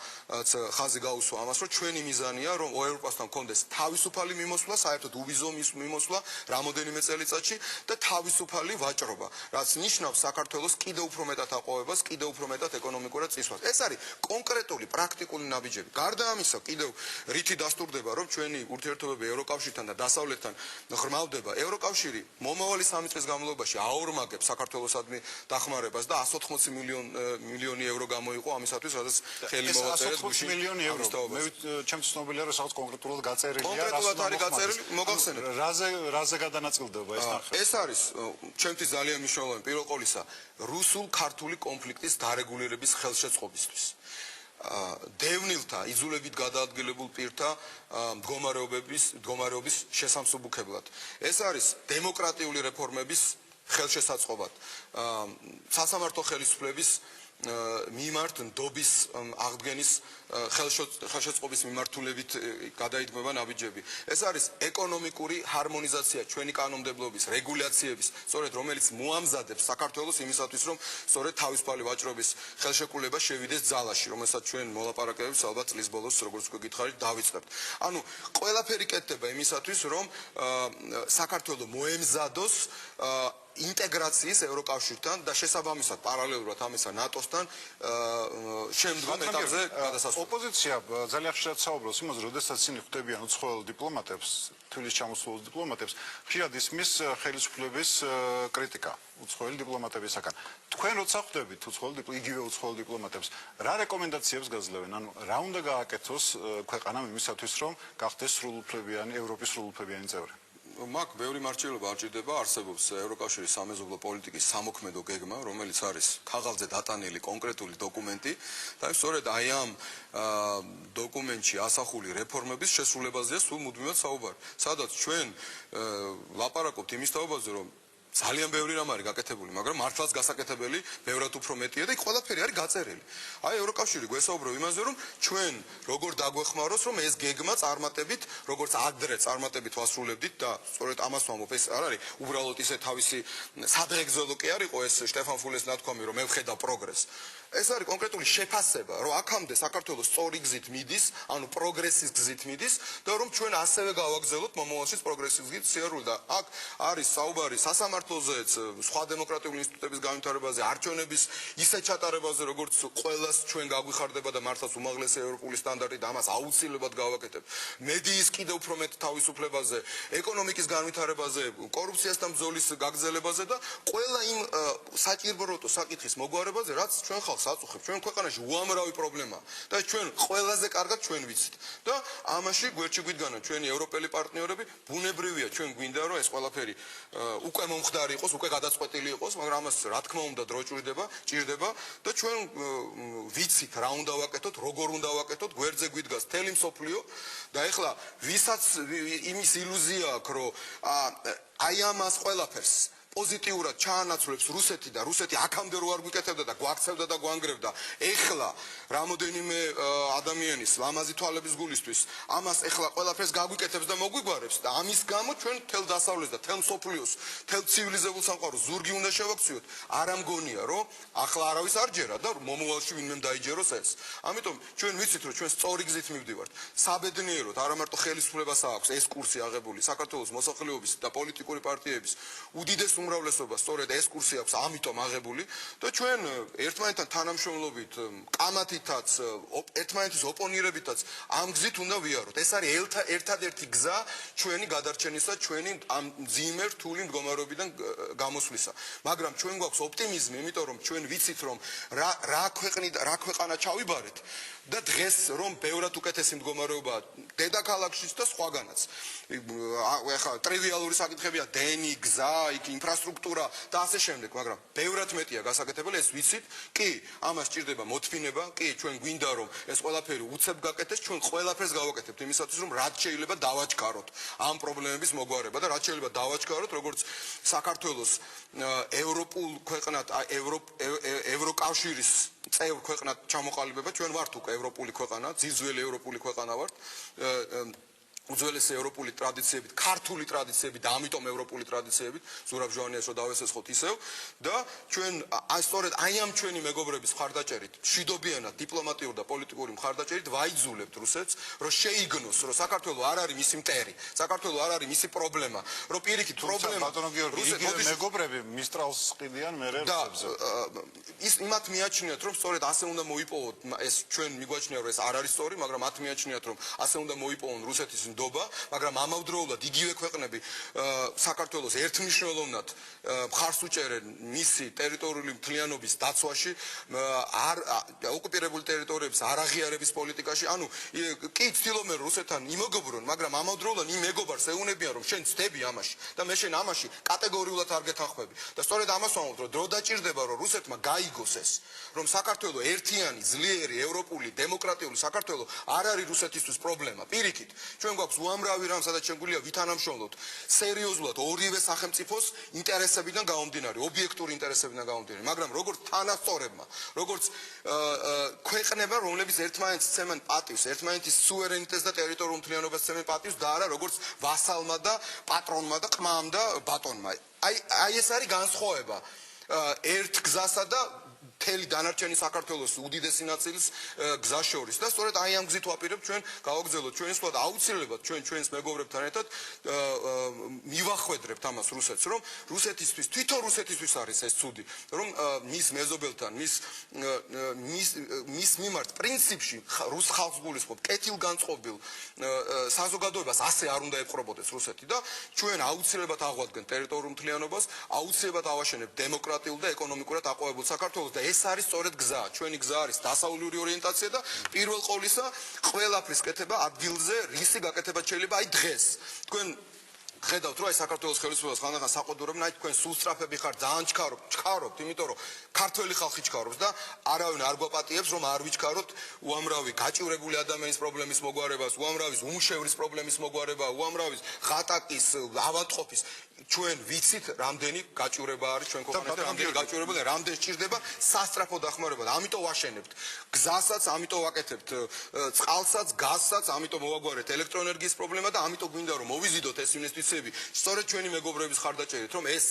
ხაზი გაუსვა ამას, რომ ჩვენი მიზანია, რომ ევროპასთან კონდეს თავისუფალი მიმოსვლა, საერთოდ უვიზო მიმოსვლა რამოდენიმე წელიწადში და თავისუფალი ვაჭრობა, რაც ნიშნავს საქართველოს კიდევ უფრო მეტად აყვავებას, კიდევ უფრო მეტად ეკონომიკურად წისვლას. ეს არის კონკრეტული პრაქტიკული ნაბიჯები. გარდა ამისა, კიდევ რითი დასტურდება, რომ ჩვენი ურთიერთობები ევროკავშირთან და დასავლეთთან ღრმავდება. ევროკავშირი მომავალი 3 წლის განმავლობაში აორმაგებს საქართველოსადმი დახმარებას და 180 მილიონი евро გამოიყო ამისათვის, სადაც ხელი მოვაწერეთ გუშინ. 180 მილიონი евро. მე ჩემთვის ცნობილია, რომ რაღაც კონკრეტულად გაწერილია, კონკრეტულად არის გაწერილი, მოგახსენებთ. რაზე გადანაწილდება ეს ნახე? ეს არის ჩემთვის ძალიან მნიშვნელოვანი პირველ ყოვლისა რუსულ-ქართული კონფლიქტის დარეგულირების ხელშეწყობისთვის. დევნილთა იძულებით გადაადგილებულ პირთა მდგომარეობის შესამსუბუქებლად. ეს არის დემოკრატიული რეფორმების ხელშესაწყობად. სასამართლო ხელისუფლების მიმართ ნდობის აღდგენის ხელშეწყობის მიმართულებით გადაიდგმება ნაბიჯები. ეს არის ეკონომიკური ჰარმონიზაცია ჩვენი კანონმდებლობის, რეგულაციების, სწორედ რომელიც მოამზადებს საქართველოს იმისათვის, რომ სწორედ თავისუფალი ვაჭრობის ხელშეკრულება შევიდეს ძალაში, რომელსაც ჩვენ მოლაპარაკებებს ალბათ წლის ბოლოს, როგორც გითხარით, დავიწყებთ. ანუ ყველაფერი კეთდება იმისათვის, რომ საქართველო მოემზადოს ინტეგრაციის ევროკავშირთან და შესაბამისად პარალელურად ამისა ნატოსთან შემდგომ ეტაპზე გადასასვლელი. ოპოზიცია ძალიან ხშირად საუბრობს იმაზე, როდესაც ისინი ხვდებიან უცხოელ დიპლომატებს, თბილისში ჩამოსულ დიპლომატებს, ხშირად ისმის ხელისუფლების კრიტიკა უცხოელი დიპლომატებისაგან. თქვენ როცა ხვდებით იგივე უცხოელ დიპლომატებს, რა რეკომენდაციებს გაძლევენ? ანუ რა უნდა გააკეთოს ქვეყანამ იმისათვის, რომ გახდეს სრულუფლებიანი ევროპის სრულუფლებიანი წევრი? მაგ ბევრი მარჩილობა არ ჭირდება, არსებობს ევროკავშირის სამეზობლო პოლიტიკის სამოქმედო გეგმა, რომელიც არის ქაღალდზე დატანილი კონკრეტული დოკუმენტი და სწორედ აი ამ დოკუმენტში ასახული რეფორმების შესრულებაზეა სულ მუდმივად საუბარი. სადაც ჩვენ ლაპარაკობთ იმის თაობაზე, რომ ძალიან ბევრი რამ არის გაკეთებული, მაგრამ მართლაც გასაკეთებელი ბევრად უფრო მეტია და ყველაფერი არის გაწერილი. აი ევროკავშირი გვესაუბრება იმაზე, რომ ჩვენ როგორ დაგვეხმაროს, რომ ეს გეგმა წარმატებით, როგორც ადრე წარმატებით ვასრულებდით და სწორედ ამას ვამბობ, ეს არ არის უბრალოდ ისე თავისი სადღეგრძელო კი არ იყო ეს შტეფან ფულეს ნათქვამი, რომ მე ვხედა პროგრესს. ეს არის კონკრეტული შეფასება, რომ აქამდე საქართველოს სწორი გზით მიდის, ანუ პროგრესის გზით მიდის და რომ ჩვენ ასევე გავაგრძელოთ მომავალშიც პროგრესის გზით სიარული და აქ არის საუბარი სასამართლოზეც, სხვა დემოკრატიული ინსტიტუტების განვითარებაზე, არჩევნების ისე ჩატარებაზე, როგორც ყველას ჩვენ გაგვიხარდება და მართლაც უმაღლესი ევროპული სტანდარტი და ამას აუცილებლად გავაკეთებთ. მედიის კიდევ უფრო მეტ თავისუფლებაზე, ეკონომიკის განვითარებაზე, კორუფციასთან ბრძოლის გაგრძელებაზე და ყველა იმ საჭიროებო საკითხის მოგვარებაზე, რაც ჩვენ ხალხს აწუხებს. ჩვენ ქვეყანაში უამრავი პრობლემაა და ჩვენ ყველაზე კარგად ჩვენ ვიცით. და ამაში გვერდში გვიდგანა ჩვენი ევროპელი პარტნიორები, ბუნებრივია ჩვენ გვინდა რომ ეს ყველაფერი უკვე მომხდარი იყოს, უკვე გადაწყვეტილი იყოს, მაგრამ ამას რა თქმა უნდა დრო ჭირდება და ჩვენ ვიცით რა უნდა ვაკეთოთ, როგორ უნდა ვაკეთოთ, გვერდზე გვიდგას მთელი მსოფლიო და ეხლა ვისაც იმის ილუზია აქვს, რომ აი ამას ყველაფერს პოზიტიურად ჩაანაცვლებს რუსეთი და რუსეთი აქამდე რო არ გვიკეთებდა და გვაქცევდა და გვანგრევდა. ეხლა რამოდენიმე ადამიანის ლამაზი თვალების გულისთვის ამას ეხლა ყველაფერს გაგვიკეთებს და მოგვიგვარებს და ამის გამო ჩვენ თელ დასავლეთს და თელ მსოფლიოს, თელ ცივილიზებულ სამყაროს ზურგი უნდა შევაქციოთ. არ ამგონია რომ ახლა არავის არ ჯერა და მომავალში ვინმე დაიჯეროს ეს. ამიტომ ჩვენ ვიცით რომ ჩვენ სწორი გზით მივდივართ. საბედნიეროდ არა მარტო ხელისუფლებას აქვს ეს კურსი აღებული საქართველოს მოსახლეობის და პოლიტიკური პარტიების უდიდეს უმრავლესობა სწორედ ეს კურსი აქვს ამიტომ აღებული და ჩვენ ერთმანეთთან თანამშრომლობით კამათითაც ერთმანეთის ოპონირებითაც ამ გზით უნდა ვიაროთ. ეს არის ერთადერთი გზა ჩვენი გადარჩენისა, ჩვენი ამ მძიმე რთული მდგომარეობიდან გამოსვლისა. მაგრამ ჩვენ გვაქვს ოპტიმიზმი, იმიტომ რომ ჩვენ ვიცით რომ რა ქვეყანა ჩავიბარეთ და დღეს რომ ბევრად უკეთესი მდგომარეობაა დედაქალაქშიც და სხვაგანაც. ეხლა ტრივიალური საკითხებია დენი, გზა, ინფრასტრუქტურა და ასე შემდეგ, მაგრამ ბევრად მეტია გასაკეთებელი, ეს ვიცით. კი, ამას ჭირდება მოთმინება, კი, ჩვენ გვინდა რომ ეს ყველაფერი უცებ გაკეთდეს, ჩვენ ყველაფერს გავაკეთებთ იმისათვის, რომ რაც შეიძლება დავაჩქაროთ ამ პრობლემების მოგვარება და რაც შეიძლება დავაჩქაროთ, როგორც საქართველოს ევროპულ ქვეყნად, ევროკავშირის წევრ ქვეყნად ჩამოყალიბება, ჩვენ ვართ უკვე ევროპული ქვეყანა, ძირძველი ევროპული ქვეყანა ვართ. უძველესი ევროპული ტრადიციებით, ქართული ტრადიციებით და ამიტომ ევროპული ტრადიციებით, ზურაბ ჟვანიას რო დავესესხოთ ისევ და ჩვენ სწორედ აი ამ ჩვენი მეგობრების მხარდაჭერით, მშვიდობიანად დიპლომატიურ და პოლიტიკური მხარდაჭერით ვაიძულებთ რუსეთს, რომ შეიგნოს, რომ საქართველო არ არის მისი მტერი, საქართველო არ არის მისი პრობლემა, რომ პირიქით პრობლემა ბატონო გიორგი, იგივე მეგობრები მისტრალს ყიდიან მერე რუსებზე. ის იმათ მიაჩნიათ, რომ სწორედ ასე უნდა მოიპოვოთ, ეს ჩვენ მიგვაჩნია, რომ ეს არ არის სწორი, მაგრამ მათ მიაჩნიათ, რომ ასე უნდა მოიპოვონ რუსეთის ნდობა, მაგრამ ამავდროულად იგივე ქვეყნები საქართველოს ერთმნიშვნელოვნად მხარს უჭერენ მისი ტერიტორიული მთლიანობის დაცვაში, ოკუპირებული ტერიტორიების არაღიარების პოლიტიკაში. ანუ კი ცდილობენ რუსეთთან იმოგობრონ, მაგრამ ამავდროულად იმ მეგობარს ეუნებიან, რომ შენ ცდები ამაში და მე შენ ამაში კატეგორიულად არ გეთანხმები. და სწორედ ამას ვამბობ, რომ დრო დაჭირდება, რომ რუსეთმა გაიგოს ეს, რომ საქართველოს ერთიანი, ძლიერი, ევროპული, დემოკრატიული საქართველოს არ არის რუსეთისთვის პრობლემა. პირიქით, ჩვენ გვაქვს უამრავი რამ, სადაც შეგვიძლია ვითანამშრომლოთ სერიოზულად ორივე სახელმწიფოს ინტერესებიდან გამომდინარე, ობიექტური ინტერესებიდან გამომდინარე, მაგრამ როგორც თანასწორებმა, როგორც ქვეყნებმა, რომლებიც ერთმანეთს ცემენ პატივს, ერთმანეთის სუვერენიტეტს და ტერიტორიულ მთლიანობას ცემენ პატივს და არა როგორც ვასალმა და პატრონმა და ყმამ და ბატონმა. აი ეს არის განსხვავება ერთ გზასა და მთელი დანარჩენი საქართველოს უდიდესი ნაწილის გზას შორის და სწორედ აი ამ გზით ვაპირებ ჩვენ გავაგრძელოთ ჩვენი სხვა და აუცილებლად ჩვენს მეგობრებთან ერთად მივახვედრებთ ამას რუსეთს, რომ რუსეთისთვის თვითონ რუსეთისთვის არის ეს ცუდი, რომ მის მეზობელთან მის მიმართ პრინციპში რუს ხალხს გულისხმობ კეთილგანწყობილ საზოგადოებას ასე არ უნდა ეპყრობოდეს რუსეთი და ჩვენ აუცილებლად აღვადგენთ ტერიტორიულ მთლიანობას, აუცილებლად ავაშენებთ დემოკრატიულ და ეკონომიკურად აყვავებულ საქართველოს და ეს არის სწორედ გზა. ჩვენი გზა არის დასავლური ორიენტაცია და პირველ ყოვლისა ყველაფრის კეთება ადგილზე, რისი გაკეთება შეიძლება აი დღეს. თქვენ ხედავთ რომ აი საქართველოს ხელისუფლებას ხანდახან საყოველთაოდ აი თქვენ სულსწრაფები ხართ, ძალიან ჩქარობთ, იმიტომ რომ ქართველი ხალხი ჩქარობს და არავინ არ გვაპატიებს რომ არ ვიჩქაროთ უამრავი გაჭირებული ადამიანის პრობლემის მოგვარებას, უამრავი უმშევრის პრობლემის მოგვარება, უამრავი ღატაკის, ავადმყოფის ჩვენ ვიცით რამდენი გაჭირება არის ჩვენ ქვეყანაში, რამდენი გაჭირება და რამდენი სჭირდება სასწრაფო დახმარება. ამიტომ ვაშენებთ გზასაც, ამიტომ ვაკეთებთ წყალსაც, გაზსაც, ამიტომ მოვაგვარეთ ელექტროენერგიის პრობლემა და ამიტომ გვინდა რომ მოვიზიდოთ ეს ინვესტიციები სწორედ ჩვენი მეგობრების ხარდაჭერით, რომ ეს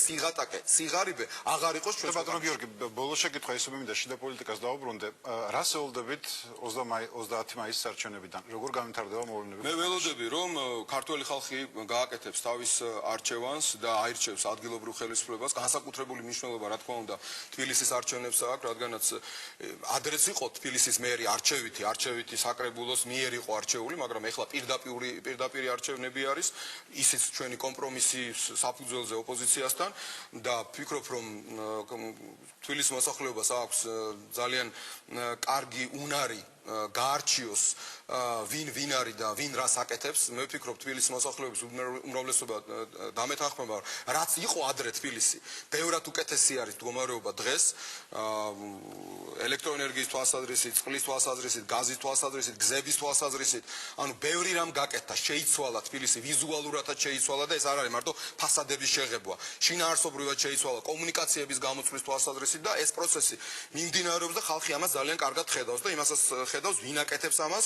სიღარიბე აღარ იყოს ჩვენს ბატონო გიორგი, ბოლოს შეკითხვა ისე მინდა შიდა პოლიტიკას დავუბრუნდე. რას ელოდებით 30 მაისის არჩევნებიდან? როგორ გამართარდება მოვლენები? მე ველოდები რომ ქართველი ხალხი გააკეთებს თავის არჩევანს და აირჩევს ადგილობრივ ხელისუფლებას, განსაკუთრებული მნიშვნელობა რა თქმა უნდა თბილისის არჩევნებს აქვს, რადგანაც ადრეც იყო თბილისის მერი არჩევითი საკრებულოს მიერ იყო არჩეული, მაგრამ ეხლა პირდაპირი არჩევნები არის, ისიც ჩვენი კომპრომისის საფუძველზე ოპოზიციასთან და ვფიქრობ რომ თბილისის მოსახლეობას აქვს ძალიან კარგი უნარი გაარჩიოს ვინ არის და ვინ რას აკეთებს. მე ვფიქრობ თბილისის მოსახლეობის უმრავლესობა დამეთანხმება, რაც იყო ადრე თბილისი, ბევრად უკეთესი არის მდგომარეობა დღეს, ელექტროენერგიის თვალსაზრისით, წყლის თვალსაზრისით, გაზის თვალსაზრისით, გზების თვალსაზრისით, ანუ ბევრი რამ გაკეთდა, შეიცვალა თბილისი, ვიზუალურადაც შეიცვალა და ეს არ არის მარტო ფასადების შეღებვა. შინაარსობრივად შეიცვალა კომუნიკაციების გამოწვლის თვალსაზრისით და ეს პროცესი მიმდინარეობს და ხალხი ამას ძალიან კარგად ხედავს და იმასაც ხედავს ვინ აკეთებს ამას,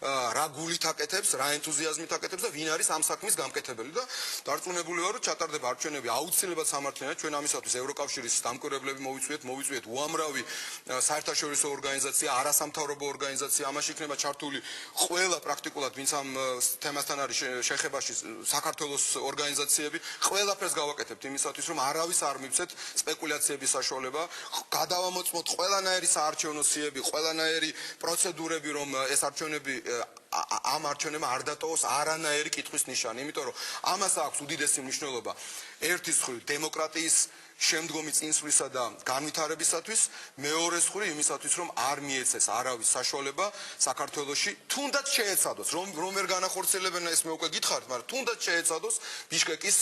რა გულით აკეთებს, რა ენთუზიაზმით აკეთებს და ვინ არის ამ საქმის გამკეთებელი და დარწმუნებული ვარ რომ ჩატარდება არჩევნები აუცილებლად სამართლიანად. ჩვენ ამისათვის ევროკავშირის დამკვირვებლები მოვიწვიეთ უამრავი საერთაშორისო ორგანიზაცია, არასამთავრობო ორგანიზაცია, ამაში იქნება ჩართული ყველა პრაქტიკულად ვინც ამ თემასთან არის შეხებაში საქართველოს ორგანიზაციები, ყველაფერს გავაკეთებთ იმისათვის რომ არავის არ მივცეთ სპეკულაციების საშუალება, გადავამოწმოთ ყველანაირი საარჩევნო სიები, ყველანაირი პროცედურები, რომ ეს არჩევნები ამ არჩევნებმა არ დატოვოს არანაირი კითხვის ნიშანი, იმიტომ რომ ამას აქვს უდიდესი მნიშვნელობა ერთის მხრივ დემოკრატიის შემდგომი წინსვლისა და განვითარებისათვის, მეორე მხრივ იმისათვის, რომ არ მიეცეს არავის საშუალება საქართველოში, თუნდაც შეეცადოს, რომ ვერ განახორციელებენ ეს მე უკვე გითხარით, მაგრამ თუნდაც შეეცადოს ბიშკეკის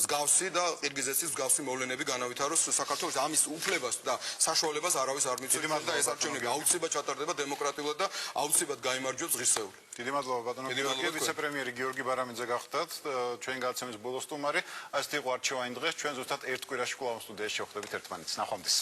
მსგავსი და ყირგიზეთის მსგავსი მოვლენები განავითაროს საქართველოში. ამის უფლებას და საშუალებას არავის არ მიცემს და ეს არჩევნები აუცილებლად ჩატარდება დემოკრატიულად და აუცილებლად გაიმარჯვებს ღირსეული. დიდი მადლობა ბატონო გიორგი, ვიცე-პრემიერი გიორგი ბარამიძე გახდათ, ჩვენი გადაცემის ბოლო სტუმარი. ასეთი იყო არჩევანი დღეს, ჩვენ ზუსტად ერთ კვირაში კვლავ სტუდიაში შევხვდებით ერთმანეთს. ნახვამდის.